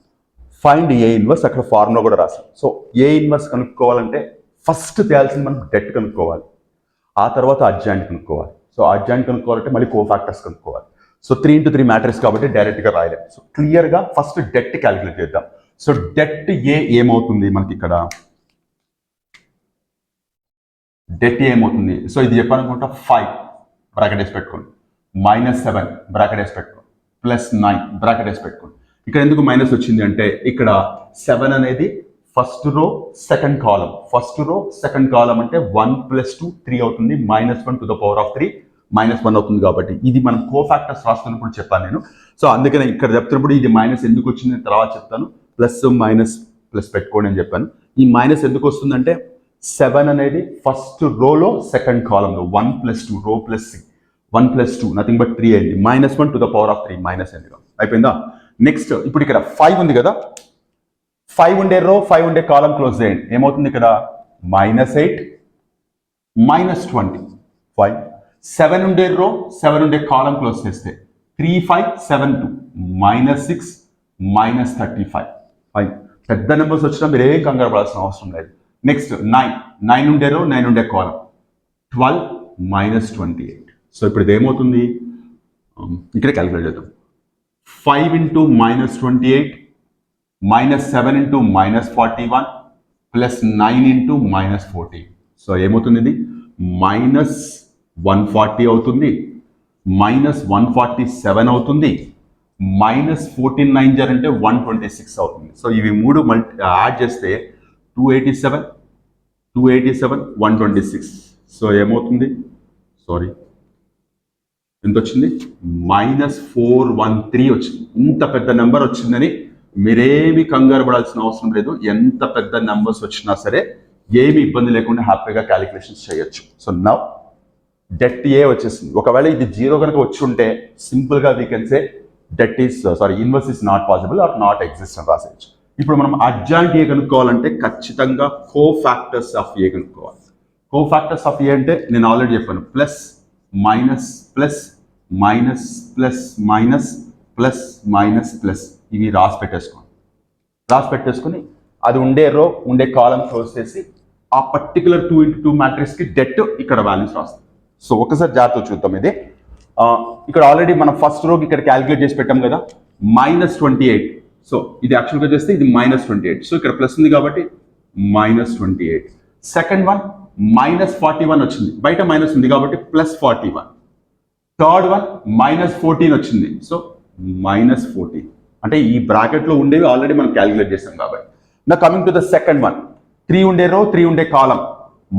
[SPEAKER 1] ఫైండ్ ఏ ఇన్వర్స్, అక్కడ ఫార్ములా కూడా రాసాం. సో ఏ ఇన్వర్స్ కనుక్కోవాలంటే ఫస్ట్ తేయాల్సింది మనం డెట్ కనుక్కోవాలి, ఆ తర్వాత అడ్జాయింట్ కనుక్కోవాలి. సో అడ్జాయింట్ కనుక్కోవాలంటే మళ్ళీ కోఫాక్టర్స్ కనుక్కోవాలి. సో 3x3 మ్యాట్రిక్స్ కాబట్టి డైరెక్ట్గా రాయలేం. సో క్లియర్గా ఫస్ట్ డెట్ క్యాలిక్యులేట్ చేద్దాం. సో డెట్ ఏ ఏమవుతుంది మనకి ఇక్కడ, డెట్ ఏమవుతుంది? సో ఇది చెప్పాలనుకుంటా 5 బ్రాకెట్ వేసి పెట్టుకోండి, -7 బ్రాకెట్ వేసి పెట్టుకోండి, +9 బ్రాకెట్ వేసి పెట్టుకోండి. ఇక్కడ ఎందుకు మైనస్ వచ్చింది అంటే ఇక్కడ 7 అనేది first row second column, first row second column అంటే 1 + 2 3 అవుతుంది, -1 టు ద పవర్ ఆఫ్ 3 -1 అవుతుంది. కాబట్టి ఇది మనం కోఫాక్టర్స్ రాస్తున్నప్పుడు చెప్పాను నేను. సో అందుకనే ఇక్కడ చెప్తున్నప్పుడు ఇది మైనస్ ఎందుకు వచ్చింది తర్వాత చెప్తాను. ప్లస్ మైనస్ ప్లస్ పెట్టుకోండి అని చెప్పాను. ఈ మైనస్ ఎందుకు వస్తుందంటే 7 అనేది ఫస్ట్ రోలో సెకండ్ కాలంలో 1 + 2 రో ప్లస్ 1 + 2 నథింగ్ బట్ 3 అయింది, -1 to the power of 3 minus అయింది. అయిపోయిందా? నెక్స్ట్ ఇప్పుడు ఇక్కడ 5 ఉంది కదా, 5 ఉండే రో 5 ఉండే కాలం క్లోజ్ చేయండి. ఏమవుతుంది ఇక్కడ -8 -20 5. 7 ఉండే రో 7 ఉండే కాలం క్లోజ్ చేస్తే 3 5 7 2 -6 -35 5. పెద్ద నెంబర్స్ వచ్చినా మీరు ఏం కంగారు పడాల్సిన అవసరం లేదు. నెక్స్ట్ 9 ఉండే రో 9 ఉండే కాలం 12 -28. సో ఇప్పుడు ఇది ఏమవుతుంది ఇక్కడ క్యాలిక్యులేట్ చేద్దాం. 5 × -28 -7 × -41 +9 × -14. సో ఏమవుతుంది ఇది -140 అవుతుంది, -147 అవుతుంది, -14 అంటే 126 అవుతుంది. సో ఇవి మూడు యాడ్ చేస్తే 287 126. సో ఏమవుతుంది, సారీ ఎంత వచ్చింది, -413 వచ్చింది. ఇంత పెద్ద నెంబర్ వచ్చిందని మీరేమి కంగారు పడాల్సిన అవసరం లేదు. ఎంత పెద్ద నెంబర్స్ వచ్చినా సరే ఏమి ఇబ్బంది లేకుండా హ్యాపీగా క్యాలిక్యులేషన్స్ చేయొచ్చు. సో నవ్ డెట్ ఏ వచ్చేసింది. ఒకవేళ ఇది 0 కనుక వచ్చి ఉంటే సింపుల్గా we can say debt is inverse is not possible are not exist అని రాసేయచ్చు. ఇప్పుడు మనం అడ్జాయింట్ ఏ కనుక్కోవాలంటే ఖచ్చితంగా కోఫాక్టర్స్ ఆఫ్ ఏ కనుక్కోవాలి. కోఫాక్టర్స్ ఆఫ్ ఏ అంటే నేను ఆల్రెడీ చెప్పాను, plus minus plus minus plus minus plus minus plus ఇవి రాసి పెట్టేసుకొని అది ఉండే రో ఉండే కాలం క్లోజ్ చేసి ఆ పర్టికులర్ 2 × 2 మ్యాట్రిక్స్కి డెట్ ఇక్కడ వాల్యూస్ రాస్తాం. సో ఒకసారి జాగ్రత్త చూద్దాం. ఇది ఇక్కడ ఆల్రెడీ మనం ఫస్ట్ రోకి ఇక్కడ క్యాలిక్యులేట్ చేసి పెట్టాం కదా, -28. సో ఇది యాక్చువల్గా చేస్తే ఇది -28. సో ఇక్కడ ప్లస్ ఉంది కాబట్టి -28. సెకండ్ వన్ -41 వచ్చింది, బయట మైనస్ ఉంది కాబట్టి +41. థర్డ్ వన్ -14 వచ్చింది, సో -14. అంటే ఈ బ్రాకెట్లో ఉండేవి ఆల్రెడీ మనం క్యాలిక్యులేట్ చేస్తాం కాబట్టి. నా coming to the second one, 3 ఉండే రో 3 ఉండే కాలం,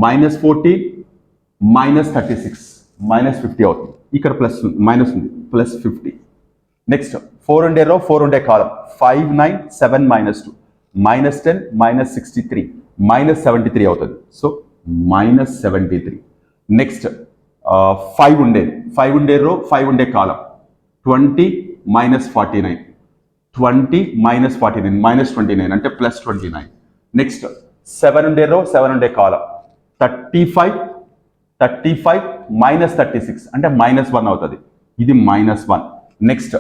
[SPEAKER 1] -14 -36 -50 అవుతుంది. ఇక్కడ ప్లస్ మైనస్ ఉంది, +50. నెక్స్ట్ 4 ఉండే రో 4 ఉండే కాలం, 5 9 7 -2 -10 -63 -73 అవుతుంది. సో -73. నెక్స్ట్ 5 ఉండే రో 5 ఉండే కాలం, 20 -49 20 -49 -29 అంటే +29. నెక్స్ట్ 7 ఉండే రో 7 ఉండే కాలం, 35 -36 అంటే -1 అవుతుంది, ఇది -1. నెక్స్ట్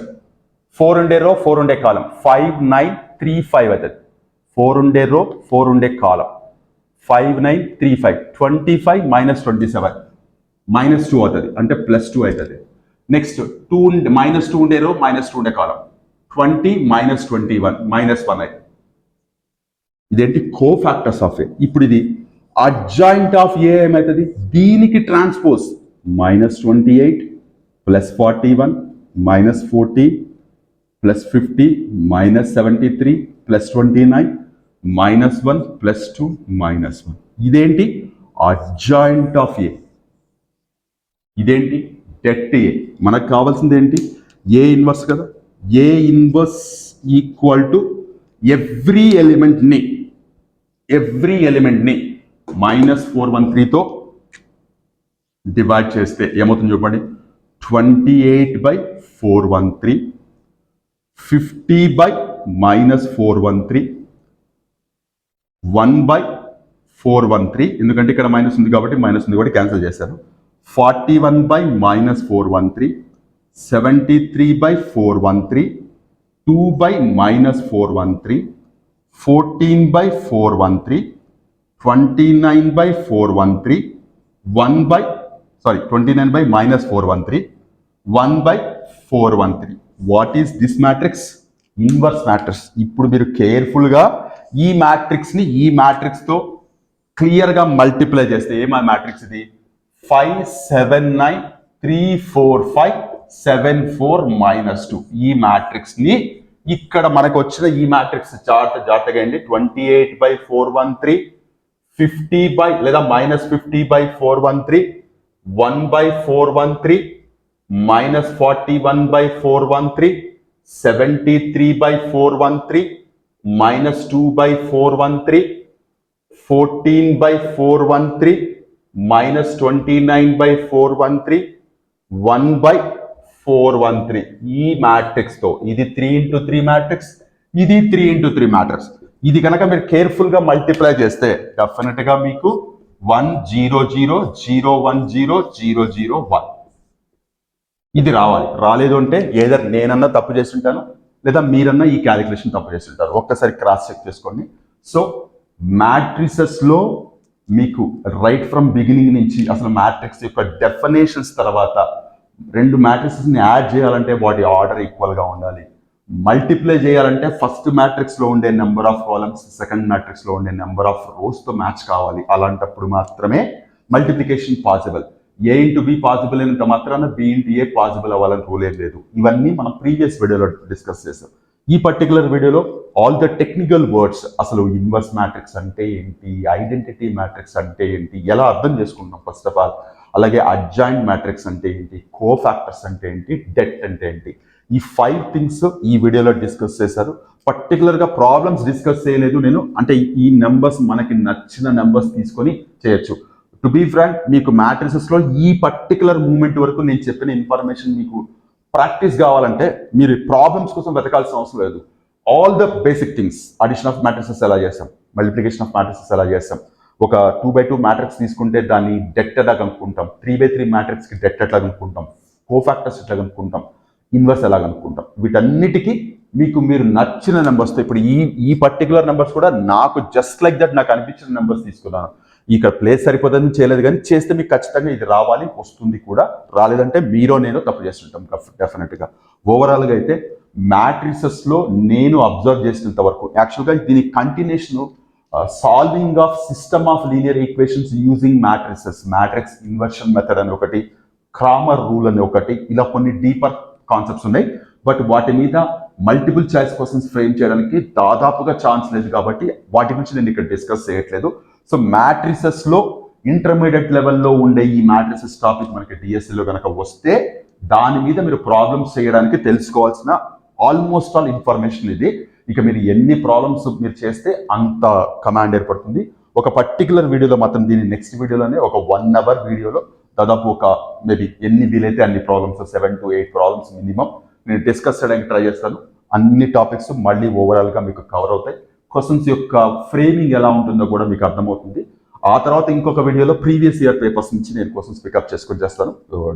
[SPEAKER 1] 4 ఉండే రో 4 ఉండే కాలం, 5 9 35 అవుతుంది. 4 ఉండే రో 4 ఉండే కాలం, 5 9 35 25 -27 -2 అవుతుంది అంటే +2 అవుతుంది. నెక్స్ట్ -2 ఉండే రో -2 ఉండే కాలం, 20 -21 -1 అవుతుంది. ఇదేంటి కోఫాక్టర్స్ ఆఫ్ ఏ. ఇప్పుడు ఇది అడ్జాయింట్ ఆఫ్ ఏ ఏమవుతుంది, దీనికి ట్రాన్స్పోజ్ -28 +41 -40 +50 -73 +29 -1 +2 -1. ఇదేంటి అడ్జాయింట్ ఆఫ్ ఏ, ఇదేంటి డెట్ ఏ. మనకు కావాల్సింది ఏంటి, ఏ ఇన్వర్స్ కదా. A inverse equal to every ఎలిమెంట్ని -413తో డివైడ్ చేస్తే ఏమవుతుంది చూడండి, 28/413, 50/-413, 1/413, ఎందుకంటే ఇక్కడ మైనస్ ఉంది కాబట్టి క్యాన్సిల్ చేశారు. 41/-413, 73/413, 2/-413, 14/413, 29/413, 29/-413, 1/413. What is this matrix? Inverse matrix. ఇప్పుడు మీరు కేర్ఫుల్గా ఈ మ్యాట్రిక్స్ని ఈ మ్యాట్రిక్స్తో క్లియర్గా మల్టిప్లై చేస్తే ఏ మ్యాట్రిక్స్ ఇది? 5 7 9 3 4 5 7 4 -2. ఈ మ్యాట్రిక్స్ ని ఇక్కడ మనకు వచ్చిన ఈ మ్యాట్రిక్స్ జాగ్రత్తగా అండి. 28/413, 50 లేదా -50/413, 1/413, -41/413, 73/413, -2/413, 14/413, -29/413, 1/413. ఈ మ్యాట్రిక్స్ తో ఇది 3x3 మ్యాట్రిక్స్, ఇది 3x3 మ్యాట్రిక్స్. ఇది కనుక మీరు కేర్ఫుల్ గా మల్టిప్లై చేస్తే డెఫినెట్ గా మీకు 1 0 0 0 1 0 0 0 1 ఇది రావాలి. రాలేదు అంటే ఏదర్ నేనన్నా తప్పు చేస్తుంటాను లేదా మీరన్నా ఈ క్యాలిక్యులేషన్ తప్పు చేస్తుంటారు. ఒక్కసారి క్రాస్ చెక్ చేసుకోండి. సో మ్యాట్రిసెస్ లో మీకు రైట్ ఫ్రమ్ బిగినింగ్ నుంచి అసలు మ్యాట్రిక్స్ యొక్క డెఫినేషన్స్ తర్వాత రెండు మ్యాట్రిక్స్ని యాడ్ చేయాలంటే వాటి ఆర్డర్ ఈక్వల్గా ఉండాలి. మల్టిప్లై చేయాలంటే ఫస్ట్ మ్యాట్రిక్స్లో ఉండే నెంబర్ ఆఫ్ కాలమ్స్ సెకండ్ మ్యాట్రిక్స్లో ఉండే నెంబర్ ఆఫ్ రోస్తో మ్యాచ్ కావాలి. అలాంటప్పుడు మాత్రమే multiplication possible. A into B possible అయినంత మాత్రాన B into A పాసిబుల్ అవ్వాలని రూల్ ఏం లేదు. ఇవన్నీ మనం ప్రీవియస్ వీడియోలో డిస్కస్ చేసాం. ఈ పర్టికులర్ వీడియోలో ఆల్ ద టెక్నికల్ వర్డ్స్, అసలు ఇన్వర్స్ మ్యాట్రిక్స్ అంటే ఏంటి, ఐడెంటిటీ మ్యాట్రిక్స్ అంటే ఏంటి, ఎలా అర్థం చేసుకుంటాం ఫస్ట్ ఆఫ్ ఆల్, అలాగే అడ్జాయింట్ మ్యాట్రిక్స్ అంటే ఏంటి, కోఫాక్టర్స్ అంటే ఏంటి, డెట్ అంటే ఏంటి, ఈ 5 థింగ్స్ ఈ వీడియోలో డిస్కస్ చేశారు. పర్టికులర్గా ప్రాబ్లమ్స్ డిస్కస్ చేయలేదు నేను. అంటే ఈ నెంబర్స్ మనకి నచ్చిన నెంబర్స్ తీసుకొని చేయొచ్చు. టు బీ ఫ్రాంక్, మీకు మ్యాట్రిసెస్లో ఈ పర్టికులర్ మూమెంట్ వరకు నేను చెప్పిన ఇన్ఫర్మేషన్ మీకు ప్రాక్టీస్ కావాలంటే మీరు ప్రాబ్లమ్స్ కోసం వెతకాల్సిన అవసరం లేదు. All the basic things, addition of matrices ఎలా చేస్తాం, మల్టిప్లికేషన్ ఆఫ్ మ్యాట్రిసెస్ ఎలా చేస్తాం, ఒక 2x2 మ్యాట్రిక్స్ తీసుకుంటే దాన్ని డెట్ ఎలా కనుక్కుంటాం, 3x3 మ్యాట్రిక్స్కి డెట్ ఎట్లా కనుక్కుంటాం, కోఫాక్టర్స్ ఎట్లా కనుక్కుంటాం, ఇన్వర్స్ ఎలా కనుక్కుంటాం, వీటన్నిటికీ మీరు నచ్చిన నెంబర్స్తో, ఇప్పుడు ఈ పర్టికులర్ నెంబర్స్ కూడా నాకు జస్ట్ లైక్ దట్ నాకు అనిపించిన నెంబర్స్ తీసుకున్నాను. ఇక్కడ ప్లేస్ సరిపోదని చేయలేదు, కానీ చేస్తే మీకు ఖచ్చితంగా ఇది రావాలి, వస్తుంది కూడా. రాలేదంటే మీరో నేను తప్పు చేస్తుంటాం డెఫినెట్గా. ఓవరాల్గా అయితే మ్యాట్రిసెస్లో నేను అబ్జర్వ్ చేసినంత వరకు యాక్చువల్గా దీని continuation solving of system of linear equations using matrices, matrix inversion method అని ఒకటి, క్రామర్ రూల్ అని ఒకటి, ఇలా కొన్ని డీపర్ కాన్సెప్ట్స్ ఉన్నాయి. బట్ వాటి మీద మల్టిపుల్ చాయిస్ క్వశ్చన్స్ ఫ్రేమ్ చేయడానికి దాదాపుగా ఛాన్స్ లేదు కాబట్టి వాటి గురించి నేను ఇక్కడ డిస్కస్ చేయట్లేదు. సో మ్యాట్రిసెస్లో ఇంటర్మీడియట్ లెవెల్లో ఉండే ఈ మ్యాట్రిసెస్ టాపిక్ మనకి డిఎస్సిలో కనుక వస్తే దాని మీద మీరు ప్రాబ్లమ్స్ చేయడానికి తెలుసుకోవాల్సిన ఆల్మోస్ట్ ఆల్ ఇన్ఫర్మేషన్ ఇది. ఇక మీరు ఎన్ని ప్రాబ్లమ్స్ మీరు చేస్తే అంత కమాండ్ ఏర్పడుతుంది. ఒక పర్టికులర్ వీడియోలో మాత్రం దీని నెక్స్ట్ వీడియోలోనే ఒక 1 hour వీడియోలో దాదాపు ఒక మేబీ ఎన్ని వీలైతే అన్ని ప్రాబ్లమ్స్ 7 to 8 ప్రాబ్లమ్స్ మినిమం నేను డిస్కస్ చేయడానికి ట్రై చేస్తాను. అన్ని టాపిక్స్ మళ్ళీ ఓవరాల్గా మీకు కవర్ అవుతాయి. క్వశ్చన్స్ యొక్క ఫ్రేమింగ్ ఎలా ఉంటుందో కూడా మీకు అర్థమవుతుంది. ఆ తర్వాత ఇంకొక వీడియోలో ప్రీవియస్ ఇయర్ పేపర్స్ నుంచి నేను క్వశ్చన్స్ పికప్ చేసుకొని చేస్తాను.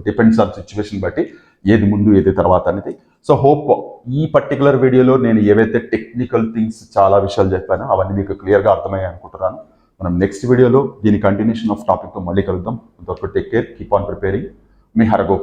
[SPEAKER 1] డిపెండ్స్ ఆన్ సిచ్యువేషన్ బట్టి ఏది ముందు ఏది తర్వాత అనేది. సో హోప్ ఈ పర్టికులర్ వీడియోలో నేను ఏవైతే టెక్నికల్ థింగ్స్ చాలా విషయాలు చెప్పానో అవన్నీ మీకు క్లియర్గా అర్థమయ్యాయి అనుకుంటున్నాను. మనం నెక్స్ట్ వీడియోలో దీని కంటిన్యూషన్ ఆఫ్ టాపిక్తో మళ్ళీ కలుద్దాం. Take care, keep on preparing. Me Haragopal.